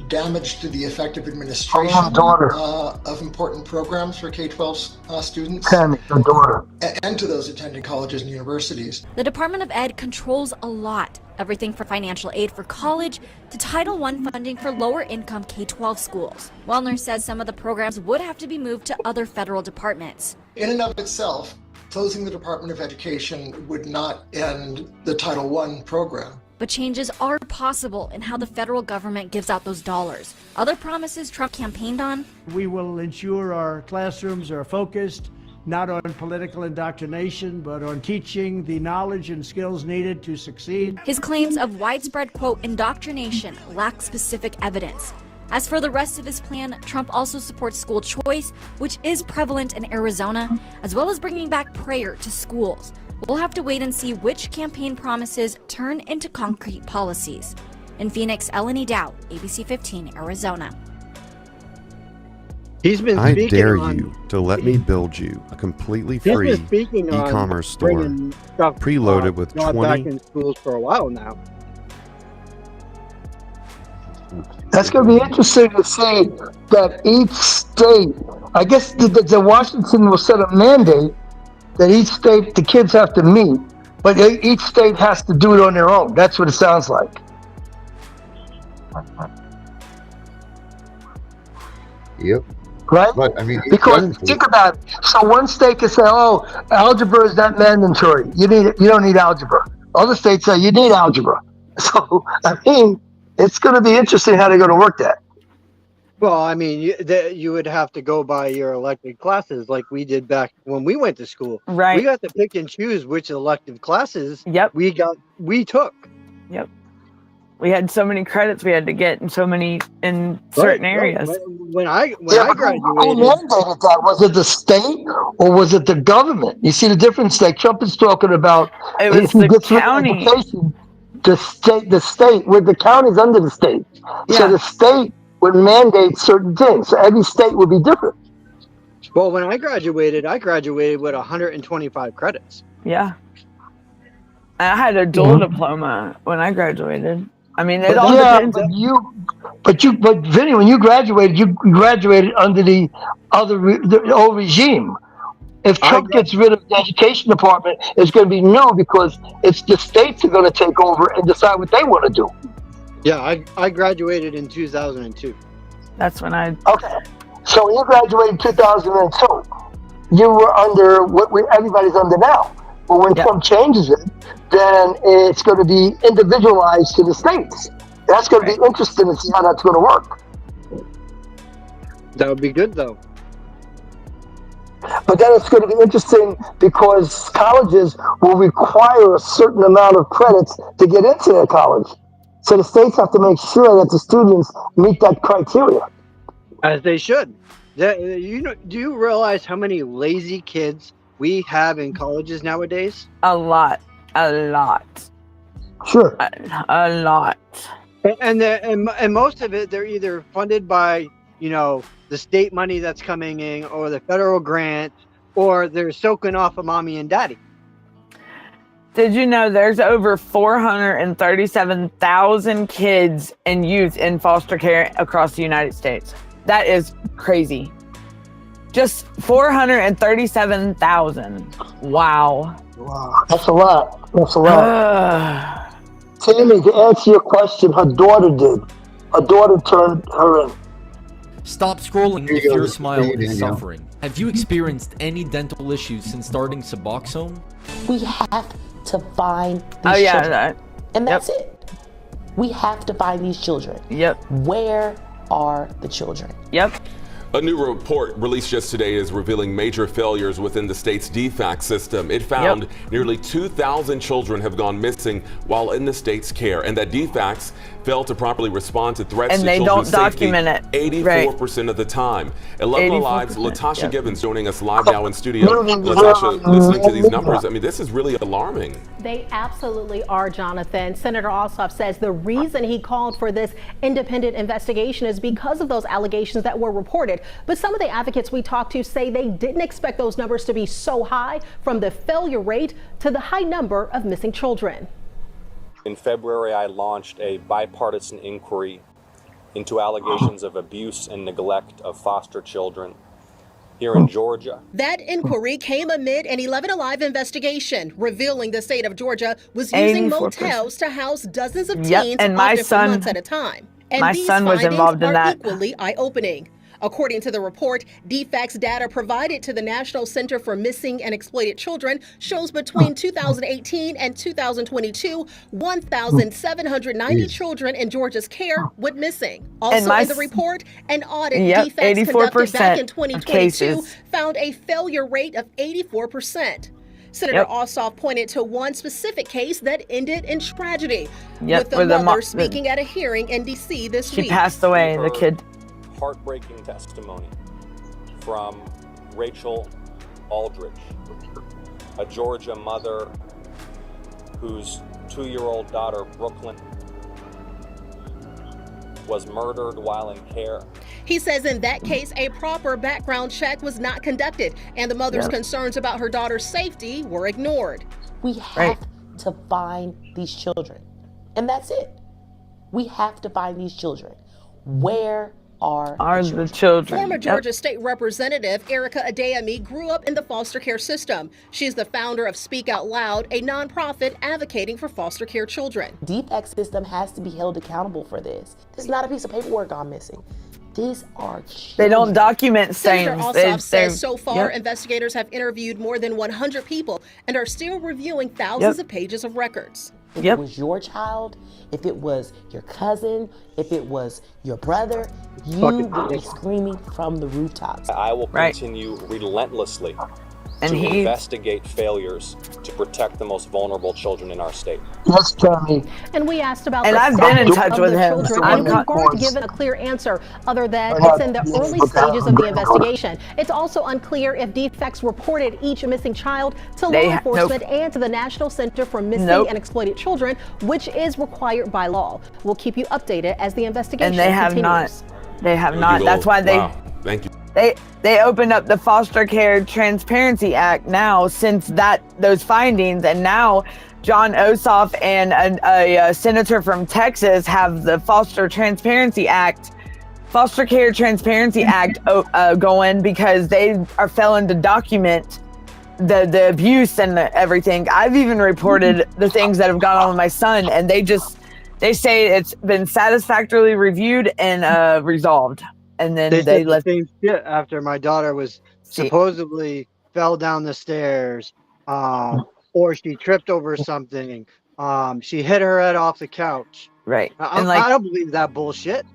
damage to the effective administration of important programs for K-12 students and to those attending colleges and universities. The Department of Ed controls a lot, everything from financial aid for college to Title I funding for lower-income K-12 schools. Wellner says some of the programs would have to be moved to other federal departments. In and of itself, closing the Department of Education would not end the Title I program. But changes are possible in how the federal government gives out those dollars. Other promises Trump campaigned on? We will ensure our classrooms are focused not on political indoctrination, but on teaching the knowledge and skills needed to succeed. His claims of widespread, quote, indoctrination lack specific evidence. As for the rest of his plan, Trump also supports school choice, which is prevalent in Arizona, as well as bringing back prayer to schools. We'll have to wait and see which campaign promises turn into concrete policies. In Phoenix, Eleni Dow, ABC 15, Arizona. He's been I speaking dare on, you to let me build you a completely free e-commerce store preloaded with 20 back in schools for a while now. That's going to be interesting to see that each state, I guess the Washington will set a mandate that each state, the kids have to meet, but each state has to do it on their own. That's what it sounds like. Yep. Right? But I mean, because think about it. So one state can say, "Oh, algebra is not mandatory. You don't need algebra." Other states say you need algebra. So I mean, it's going to be interesting how they're going to work that. Well, I mean, you would have to go by your elective classes like we did back when we went to school. Right. We got to pick and choose which elective classes we took. Yep. We had so many credits we had to get in certain areas. When I graduated, who mandated that? Was it the state or was it the government? You see the difference? Like Trump is talking about, it was the county. The state, with the counties under the state. Yeah. So the state would mandate certain things. So every state would be different. Well, when I graduated with 125 credits. Yeah. I had a dual diploma when I graduated. I mean, it all depends. But Vinny, when you graduated under the old regime. If Trump gets rid of the education department, it's going to be no, because it's the states are going to take over and decide what they want to do. Yeah, I graduated in 2002. That's when I... Okay. So when you graduated in 2002, you were under what everybody's under now. But when Trump changes it, then it's going to be individualized to the states. That's going to be interesting to see how that's going to work. That would be good, though. But then it's going to be interesting because colleges will require a certain amount of credits to get into their college. So the states have to make sure that the students meet that criteria. As they should. Do you realize how many lazy kids we have in colleges nowadays? A lot. Sure. A lot. And most of it, they're either funded by, the state money that's coming in or the federal grant, or they're soaking off of mommy and daddy. Did you know there's over 437,000 kids and youth in foster care across the United States? That is crazy. Just 437,000. Wow. Wow. That's a lot. That's a lot. Tammy, to answer your question, her daughter did. Her daughter turned her in. Stop scrolling if your smile is suffering. Have you experienced any dental issues since starting Suboxone? We have to find these children. And that's it. We have to find these children. Where are the children? A new report released yesterday is revealing major failures within the state's DFACS system. It found nearly 2,000 children have gone missing while in the state's care, and that DFACS failed to properly respond to threats to children's safety 84% of the time. 11 Alive's Latasha Gibbons joining us live now in studio. Latasha, listening to these numbers, I mean, this is really alarming. They absolutely are, Jonathan. Senator Ossoff says the reason he called for this independent investigation is because of those allegations that were reported. But some of the advocates we talked to say they didn't expect those numbers to be so high, from the failure rate to the high number of missing children. In February, I launched a bipartisan inquiry into allegations of abuse and neglect of foster children here in Georgia. That inquiry came amid an 11 Alive investigation revealing the state of Georgia was using motels to house dozens of teens and my often for son, months at a time. And my these son was findings involved in are that. equally eye-opening. According to the report, DFACS data provided to the National Center for Missing and Exploited Children shows between 2018 and 2022, 1,790 children in Georgia's care went missing. Also in the report, an audit DFACS conducted back in 2022 found a failure rate of 84%. Senator Ossoff pointed to one specific case that ended in tragedy, with the mother speaking at a hearing in D.C. this week. She passed away, the kid. Heartbreaking testimony from Rachel Aldridge, a Georgia mother whose 2-year-old daughter, Brooklyn, was murdered while in care. He says in that case, a proper background check was not conducted, and the mother's concerns about her daughter's safety were ignored. We have to find these children, and that's it. We have to find these children. Where are the children? Former Georgia State Representative Erica Adeyemi grew up in the foster care system. She's the founder of Speak Out Loud, a nonprofit advocating for foster care children. DFACS system has to be held accountable for this. This is not a piece of paperwork gone missing. These are children. They don't document things. Senator Ossoff says so far investigators have interviewed more than 100 people and are still reviewing thousands of pages of records. If it was your child, if it was your cousin, if it was your brother, you would be screaming from the rooftops. I will continue relentlessly to investigate failures to protect the most vulnerable children in our state. Yes, Tommy. And we asked about and the I've been in touch of with the him. children, and we weren't given a clear answer other than it's in the early stages of the investigation. It's also unclear if DFACS reported each missing child to law enforcement and to the National Center for Missing and Exploited Children, which is required by law. We'll keep you updated as the investigation continues. And they have not. They have not. That's why they. Thank you. They opened up the Foster Care Transparency Act now since those findings, and now John Ossoff and a senator from Texas have the Foster Care Transparency Act going because they are failing to document the abuse and everything. I've even reported the things that have gone on with my son, and they say it's been satisfactorily reviewed and resolved. And then they let the same shit after my daughter was supposedly fell down the stairs, or she tripped over something. She hit her head off the couch. Right. I don't believe that bullshit.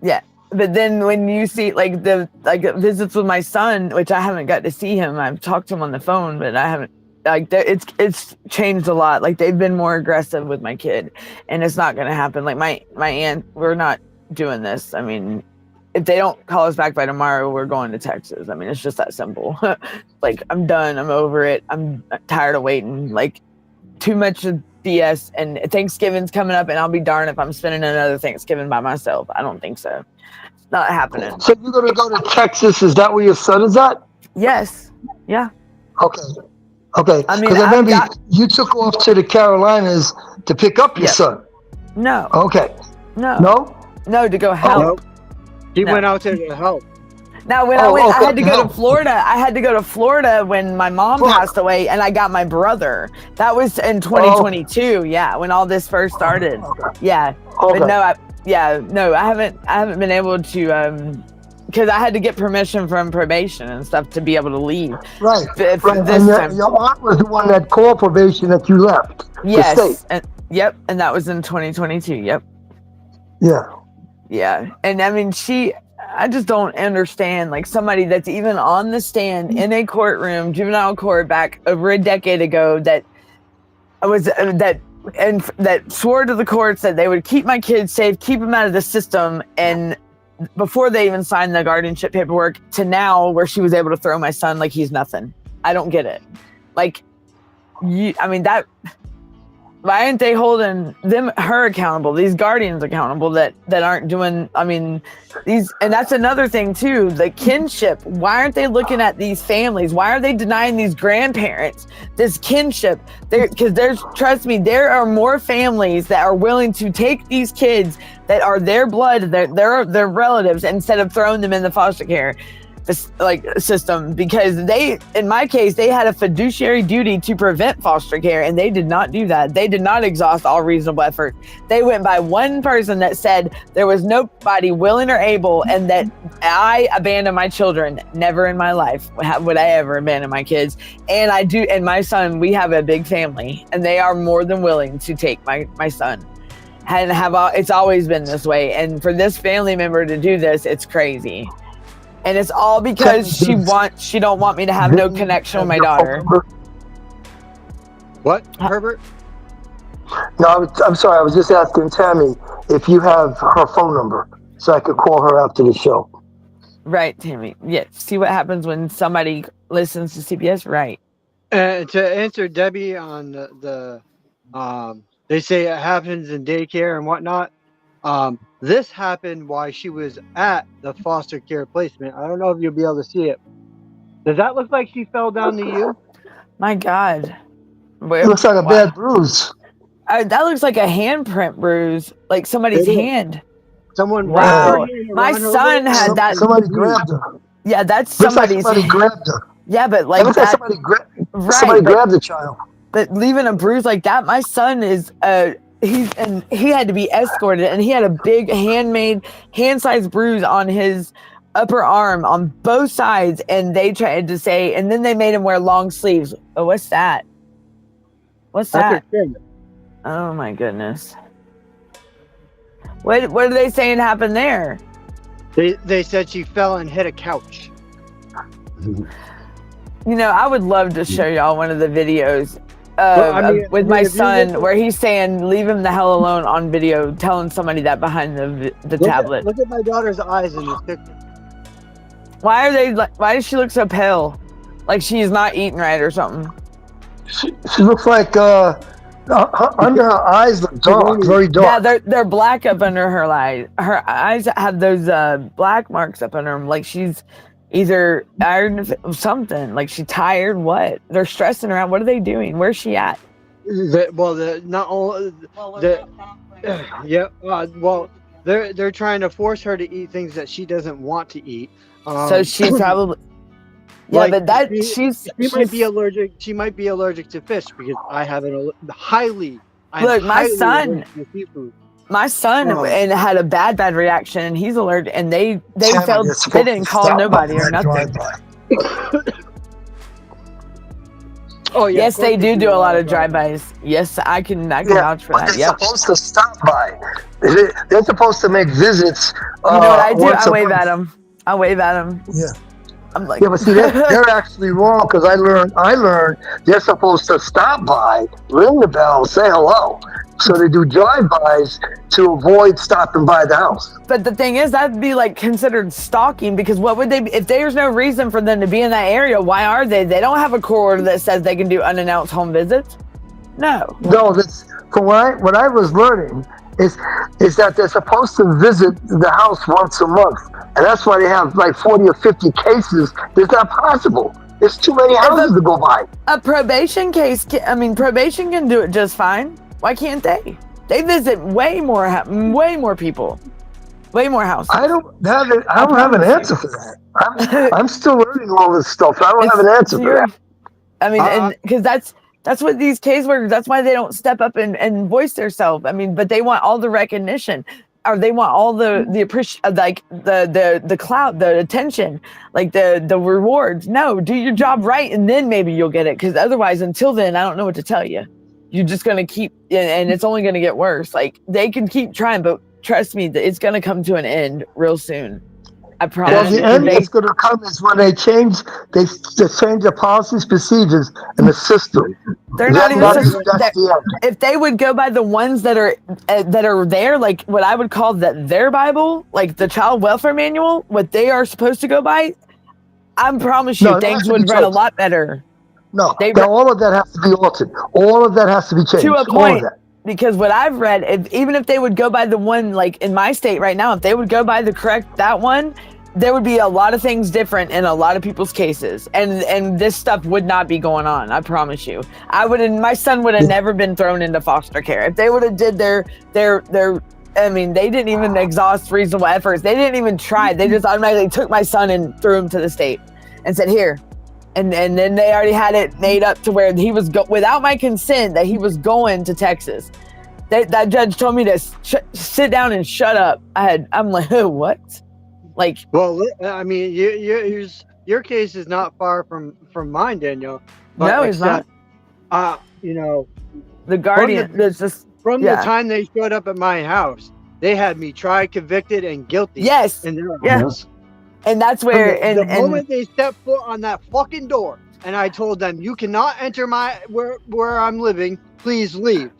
Yeah. But then when you see the visits with my son, which I haven't got to see him, I've talked to him on the phone, but I haven't. It's changed a lot. Like, they've been more aggressive with my kid, and it's not going to happen. Like my aunt, we're not doing this. I mean, if they don't call us back by tomorrow, we're going to Texas. I mean, it's just that simple. Like, I'm done. I'm over it. I'm tired of waiting. Like, too much of BS. And Thanksgiving's coming up, and I'll be darned if I'm spending another Thanksgiving by myself. I don't think so. It's not happening. So you're going to go to Texas. Is that where your son is at? Yes. Yeah. Okay. Okay, I mean, because I remember you took off to the Carolinas to pick up your son. No. Okay. No, to go help. Nope. He went out there to help. Now, when I had to go to Florida. I had to go to Florida when my mom passed away, and I got my brother. That was in 2022. Yeah, when all this first started. Yeah, but no, I haven't been able to because I had to get permission from probation and stuff to be able to leave. Right. This And time. your aunt was the one that called probation that you left. Yes. And that was in 2022. Yep. Yeah. Yeah. And I mean, I just don't understand, like, somebody that's even on the stand in a courtroom, juvenile court, back over a decade ago, that swore to the courts that they would keep my kids safe, keep them out of the system, and before they even signed the guardianship paperwork, to now where she was able to throw my son like he's nothing. I don't get it. Like, why aren't they holding her accountable, these guardians accountable that aren't doing, and that's another thing too, the kinship. Why aren't they looking at these families? Why are they denying these grandparents this kinship? Because trust me, there are more families that are willing to take these kids that are their blood, their relatives, instead of throwing them in the foster care system, because in my case, they had a fiduciary duty to prevent foster care, and they did not do that. They did not exhaust all reasonable effort. They went by one person that said there was nobody willing or able, and that I abandoned my children. Never in my life would I ever abandon my kids. And I do, and my son, we have a big family, and they are more than willing to take my son. And it's always been this way. And for this family member to do this, it's crazy. And it's all because she don't want me to have no connection with my daughter. What, Herbert? No, I'm sorry. I was just asking Tammy if you have her phone number so I could call her after the show. Right, Tammy. Yeah. See what happens when somebody listens to CPS, right? To answer Debbie on the they say it happens in daycare and whatnot. This happened while she was at the foster care placement. I don't know if you'll be able to see it. Does that look like she fell down to you? My God. It looks like a bad bruise. That looks like a handprint bruise, like somebody's hand. Someone. Wow. My son had that. Somebody grabbed her. Yeah, that's somebody's. Somebody grabbed her. Yeah, but like looks that. Like somebody grabbed the child. But leaving a bruise like that, my son is he had to be escorted, and he had a big hand-sized bruise on his upper arm on both sides, and they tried to say, and then they made him wear long sleeves. Oh, what's that? What's that? Oh my goodness. What are they saying happened there? They said she fell and hit a couch. I would love to show y'all one of the videos with my son where he's saying, leave him the hell alone, on video, telling somebody that behind the tablet. Look at my daughter's eyes in this picture. Why does she look so pale? Like she's not eating right or something. She looks like under her eyes look dark, very dark. Yeah, they're black up under her eyes. Her eyes have those black marks up under them. Like she's either tired of something. Like she tired. What? They're stressing her out. What are they doing? Where's she at? They're trying to force her to eat things that she doesn't want to eat. So she probably. Yeah, like, but that she might be allergic. She might be allergic to fish because I have my son and had a bad reaction, and he's allergic, and they didn't call nobody or nothing. Oh yeah. Yes, they do a lot of drive-bys. Yes, I can vouch for that. They're supposed to stop by. They're supposed to make visits. You know what I do? I wave at them. Yeah. I'm like, yeah, but see, they're actually wrong, because I learned they're supposed to stop by, ring the bell, say hello. So they do drive-bys to avoid stopping by the house. But the thing is, that'd be like considered stalking, because what would they be, if there's no reason for them to be in that area? Why are they? They don't have a court order that says they can do unannounced home visits. No. No, that's from what I was learning is that they're supposed to visit the house once a month. And that's why they have like 40 or 50 cases. It's not possible. There's too many houses to go by. A probation case, probation can do it just fine. Why can't they? They visit way more people, way more houses. I don't have an answer for that. I'm still learning all this stuff. I don't have an answer for that. I mean, and because that's what these caseworkers. That's why they don't step up and voice themselves. I mean, but they want all the recognition, or they want all the like the clout, the attention, like the rewards. No, do your job right, and then maybe you'll get it. Because otherwise, until then, I don't know what to tell you. You're just gonna keep, and it's only gonna get worse. Like they can keep trying, but trust me, it's gonna come to an end real soon. I promise. Well, the end that's going to come is when they change their policies, procedures, and the system. They're not even. If they would go by the ones that are there, like what I would call their Bible, like the Child Welfare Manual, what they are supposed to go by, I promise you, things would run a lot better. No, all of that has to be altered. All of that has to be changed. To a point. Because what I've read, even if they would go by the one, like in my state right now, if they would go by that one, there would be a lot of things different in a lot of people's cases, and this stuff would not be going on. I promise you. My son would have never been thrown into foster care if they would have did their. I mean, they didn't even exhaust reasonable efforts. They didn't even try. They just automatically took my son and threw him to the state, and said here. And then they already had it made up to where he was without my consent that he was going to Texas. That judge told me to sit down and shut up. I'm like, what? Like, well, I mean, your case is not far from mine, Daniel. No, it's not. You know, the guardian. From the time they showed up at my house, they had me tried, convicted, and guilty. Yes. In their house. And that's where the moment they stepped foot on that fucking door, and I told them, "You cannot enter where I'm living. Please leave."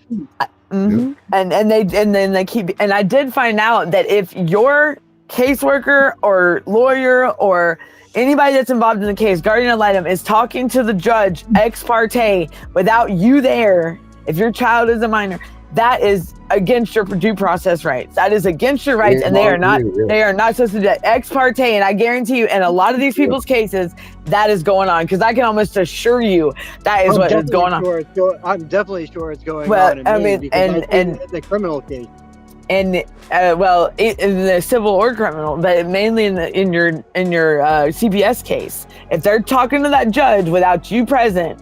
Mm-hmm. And then they keep. And I did find out that if your caseworker or lawyer or anybody that's involved in the case, guardian ad litem, is talking to the judge ex parte without you there, if your child is a minor, that is against your due process rights. That is against your rights, and they are not supposed to do that ex parte. And I guarantee you, in a lot of these people's cases, that is going on, because I can almost assure you that is what is going on. I'm definitely sure it's going on. And the criminal case. And in the civil or criminal, but mainly in your CPS case, if they're talking to that judge without you present,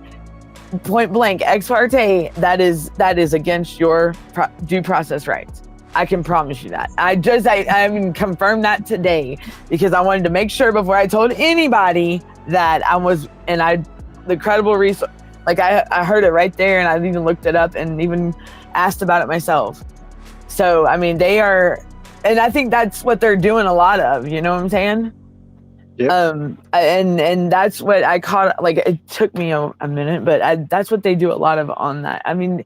point blank, ex parte, that is against your due process rights. I can promise you that. I even confirmed that today, because I wanted to make sure before I told anybody that the credible resource, like I heard it right there, and I even looked it up and even asked about it myself. So, I mean, they are, and I think that's what they're doing a lot of, you know what I'm saying? Yep. And that's what I caught, like, it took me a minute, but that's what they do a lot of on that. I mean,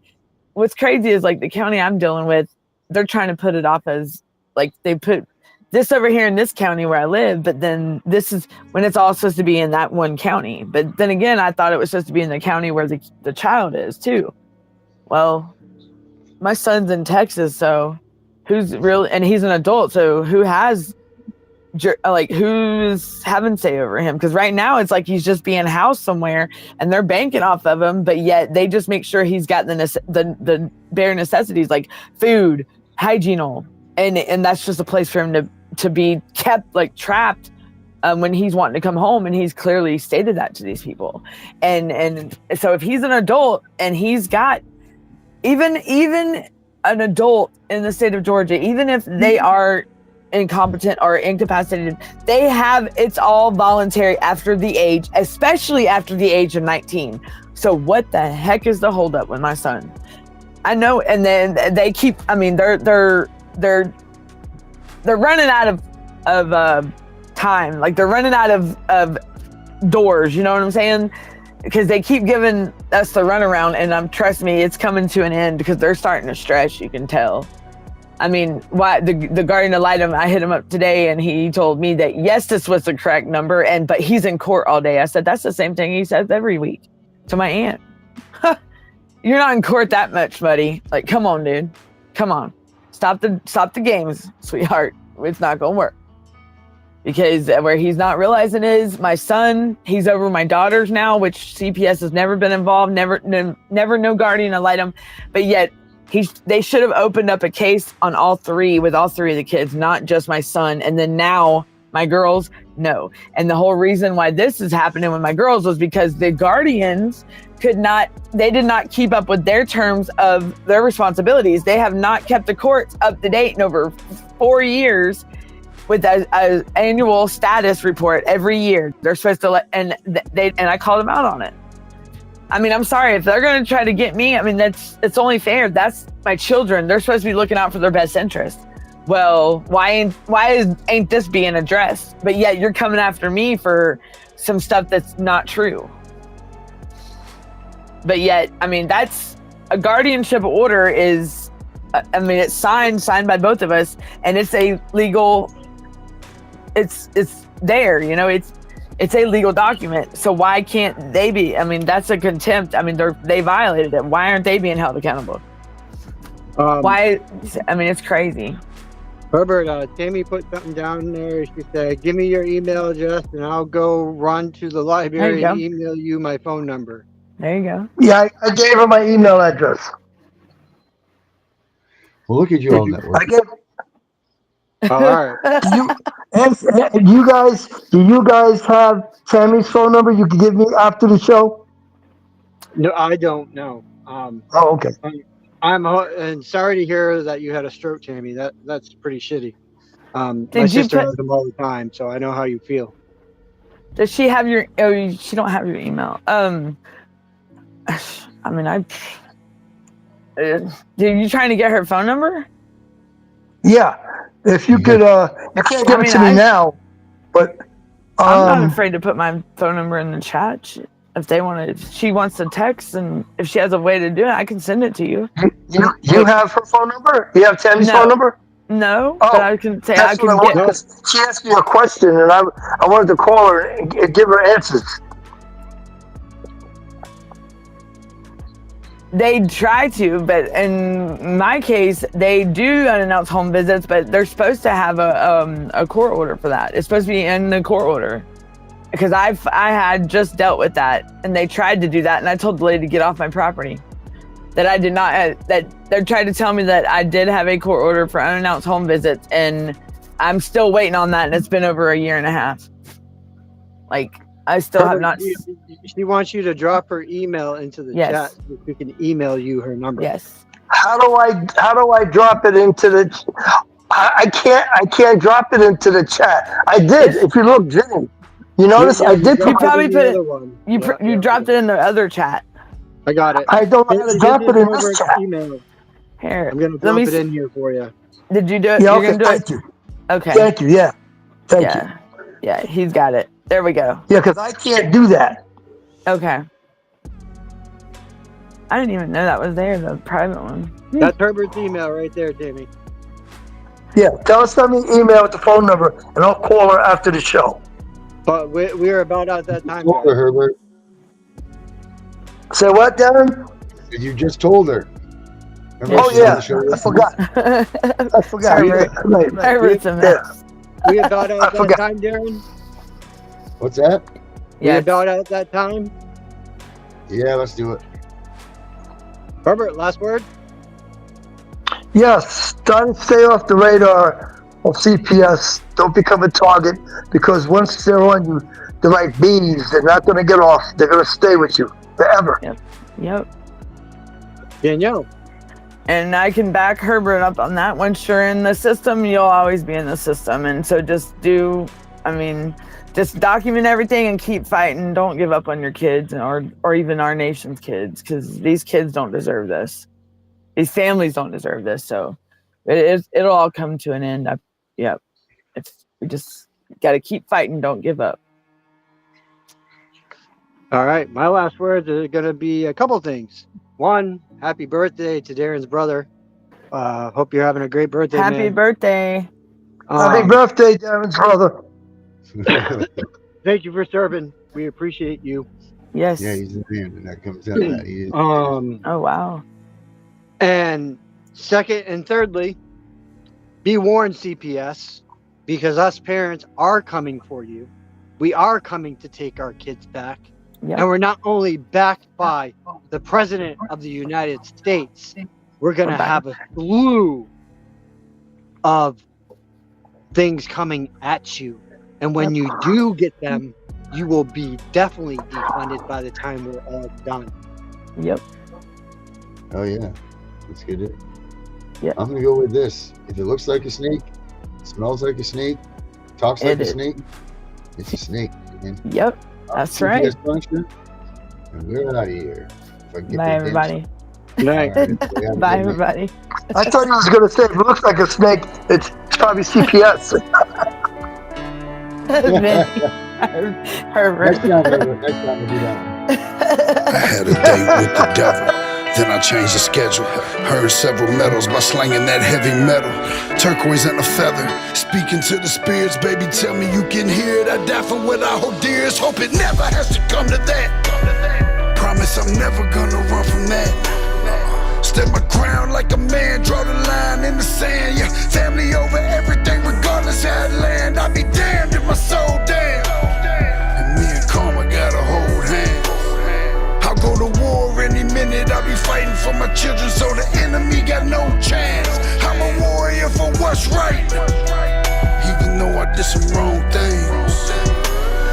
what's crazy is, like, the county I'm dealing with, they're trying to put it off as, like, they put this over here in this county where I live, but then this is when it's all supposed to be in that one county. But then again, I thought it was supposed to be in the county where the child is too. Well, my son's in Texas, so who's real, and he's an adult, so who's having say over him? Because right now it's like he's just being housed somewhere and they're banking off of him, but yet they just make sure he's got the bare necessities like food, hygiene, and that's just a place for him to be kept, like, trapped when he's wanting to come home, and he's clearly stated that to these people. And so if he's an adult and he's got even an adult in the state of Georgia, even if they are incompetent or incapacitated, it's all voluntary after the age, especially after the age of 19. So what the heck is the holdup with my son? I know. And then they keep, I mean, they're running out of time. Like, they're running out of doors, you know what I'm saying? Because they keep giving us the runaround, and trust me, it's coming to an end, because they're starting to stress, you can tell. I mean, why the guardian ad litem, I hit him up today, and he told me that yes, this was the correct number, but he's in court all day. I said, that's the same thing he says every week to my aunt. You're not in court that much, buddy. Like, come on, dude. Come on. Stop the games, sweetheart. It's not gonna work. because where he's not realizing is my son, he's over my daughters now, which CPS has never been involved, never no guardian ad litem, but yet they should have opened up a case on all three with all three of the kids, not just my son. And then now my girls, no. And the whole reason why this is happening with my girls was because the guardians did not keep up with their terms of their responsibilities. They have not kept the courts up to date in over 4 years with an annual status report every year. They're supposed to and I called them out on it. I mean, I'm sorry, if they're going to try to get me, I mean, it's only fair. That's my children. They're supposed to be looking out for their best interest. Well, why ain't this being addressed? But yet you're coming after me for some stuff that's not true. But yet, I mean, that's a guardianship order is, I mean, it's signed by both of us, and it's a legal, it's there, you know, it's a legal document. So why can't they be? I mean, that's a contempt. I mean, they violated it. Why aren't they being held accountable? Why? I mean, it's crazy. Herbert, Tammy put something down there. She said, give me your email address and I'll go run to the library and email you my phone number. There you go. Yeah, I gave her my email address. Well, look at you all network. All right. Do you guys have Tammy's phone number you can give me after the show? No, I don't know. Oh, okay. And sorry to hear that you had a stroke, Tammy. That's pretty shitty. My sister has them all the time, so I know how you feel. Does she have your? Oh, she don't have your email. I mean, Are you trying to get her phone number? Yeah. If you could, you can't give it to me now, but I'm not afraid to put my phone number in the chat. If they want to, if she wants to text, and if she has a way to do it, I can send it to you. You have her phone number? You have Tammy's phone number? No, but I can say I can get. She asked me a question, and I wanted to call her and give her answers. They try to, but in my case, they do unannounced home visits, but they're supposed to have a court order for that. It's supposed to be in the court order. Because I had just dealt with that, and they tried to do that, and I told the lady to get off my property. That I did not, that they're trying to tell me that I did have a court order for unannounced home visits, and I'm still waiting on that, and it's been over 1.5 years. Like, I still have not. She wants you to drop her email into the chat so we can email you her number. Yes. How do I drop it into the? I can't drop it into the chat. I did. If you look, Jim, you notice I did. You probably put it. You dropped it in the other chat. I got it. I don't know how to drop it in this chat. Email. Here, I'm gonna drop it in here for you. Did you do it? Yeah, You're okay. Thank you. Okay. Thank you. Yeah. Thank you. Yeah, he's got it. There we go. Yeah, because I can't do that. Okay. I didn't even know that was there, the private one. That's Herbert's email right there, Tammy. Yeah, tell her send me an email with the phone number, and I'll call her after the show. But we're about at that time. Told her, Herbert. Say what, Darren? You just told her. Oh yeah, I forgot. I forgot. Herbert's a mess. We about at that time, Darren? What's that? Yeah. We about at that time? Yeah, let's do it. Herbert, last word? Yes, try to stay off the radar of CPS. Don't become a target, because once they're on you, they're like bees. They're not going to get off. They're going to stay with you forever. Yep. Danielle. And I can back Herbert up on that. Once you're in the system, you'll always be in the system. And so just document everything and keep fighting. Don't give up on your kids or even our nation's kids, because these kids don't deserve this. These families don't deserve this. So it'll all come to an end. We just got to keep fighting. Don't give up. All right. My last words are going to be a couple things. One, happy birthday to Darren's brother. Hope you're having a great birthday, Happy man. birthday. Happy birthday, Darren's brother. Thank you for serving. We appreciate you. Yes. Yeah, he's a man, and that comes out of that. He is. Oh, wow. And second and thirdly, be warned, CPS. because us parents are coming for you. We are coming to take our kids back. Yep. And we're not only backed by the President of the United States, we're going to have a slew of things coming at you. And when you do get them, you will be definitely defunded by the time we're all done. Yep. Oh, yeah. Let's get it. Yeah. I'm going to go with this. If it looks like a snake, smells like a snake, talks like a snake, it's a snake. Man. Yep. That's right. Puncture, and we're out of here. Bye, everybody. Night. Right, bye, everybody. I thought he was going to say, if it looks like a snake, it's probably CPS. Herbert. Next time we'll do that one. I had a date with the devil. Then I changed the schedule. Earned several medals by slanging that heavy metal. Turquoise and a feather. Speaking to the spirits, baby, tell me you can hear it. I die for what I hold dearest. Hope it never has to come to that. Promise I'm never gonna run from that. Step my ground like a man, draw the line in the sand. Yeah, family over everything, regardless how it land. I'll be damned if my soul damned. And me and karma gotta hold hands. I'll go to war any minute, I'll be fighting for my children, so the enemy got no chance. I'm a warrior for what's right, even though I did some wrong things.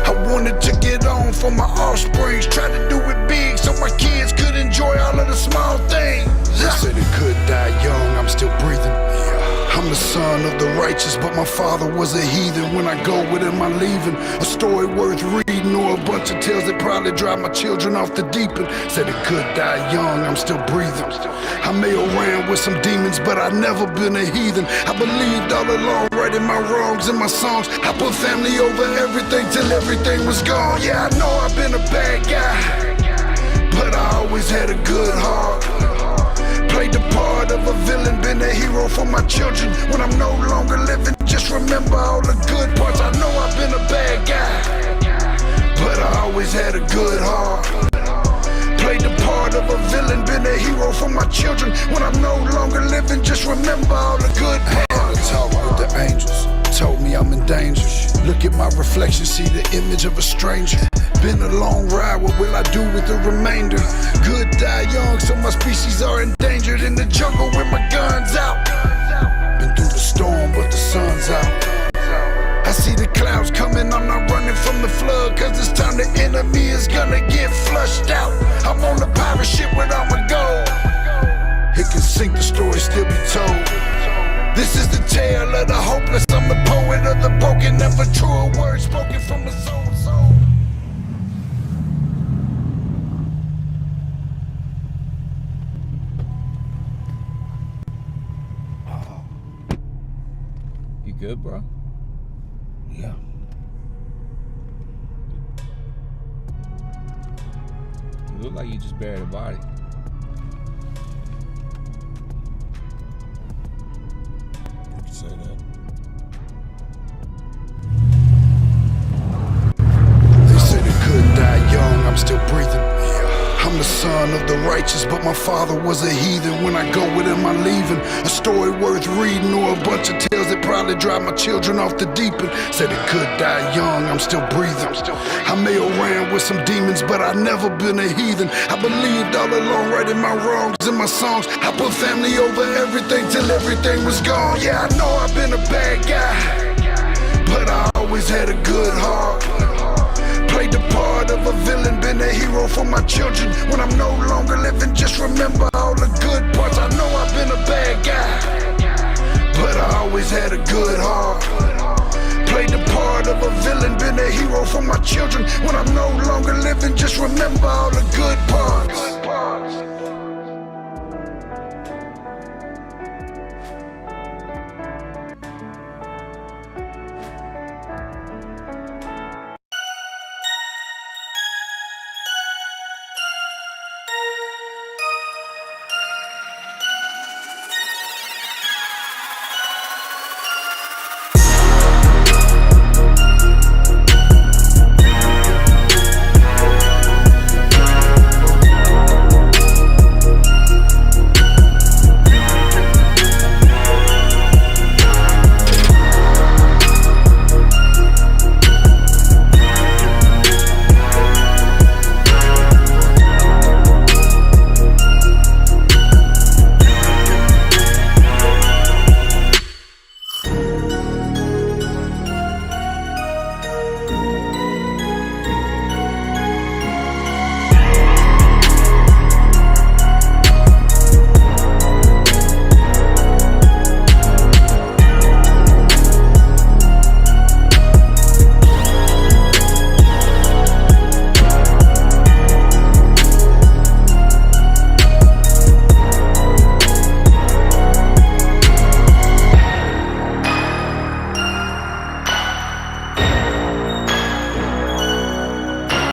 I wanted to get on for my offspring, tried to do it big so my kids could enjoy all of the small things. They said it could die young, I'm still breathing. I'm the son of the righteous, but my father was a heathen. When I go with him, I'm leaving a story worth reading, or a bunch of tales that probably drive my children off the deep end. Said it could die young, I'm still breathing. I may have ran with some demons, but I've never been a heathen. I believed all along, writing my wrongs in my songs. I put family over everything till everything was gone. Yeah, I know I've been a bad guy, but I always had a good heart. Played the part of a villain, been a hero for my children. When I'm no longer living, just remember all the good parts. I know I've been a bad guy, but I always had a good heart. Played the part of a villain, been a hero for my children. When I'm no longer living, just remember all the good parts. I had a talk with the angels, told me I'm in danger. Look at my reflection, see the image of a stranger. Been a long ride, what will I do with the remainder? Good die young, so my species are endangered. In the jungle with my guns out. Been through the storm, but the sun's out. I see the clouds coming, I'm not running from the flood, cause this time the enemy is gonna get flushed out. I'm on the pirate ship with all my gold. It can sink, the story still be told. This is the tale of the hopeless, I'm the poet of the broken, never true words spoken from the soul. You good, bro? Yeah. You look like you just buried a body. You can say that. They said it could die young, I'm still breathing. I'm the son of the righteous, but my father was a heathen. When I go with him, I'm leaving a story worth reading, or a bunch of tales that probably drive my children off the deep end. Said it could die young, I'm still breathing. I may have ran with some demons, but I've never been a heathen. I believed all along, writing my wrongs in my songs. I put family over everything till everything was gone. Yeah, I know I've been a bad guy, but I always had a good heart. Played the part of a villain, been a hero for my children. When I'm no longer living, just remember all the good parts. I know I've been a bad guy, but I always had a good heart. Played the part of a villain, been a hero for my children. When I'm no longer living, just remember all the good parts.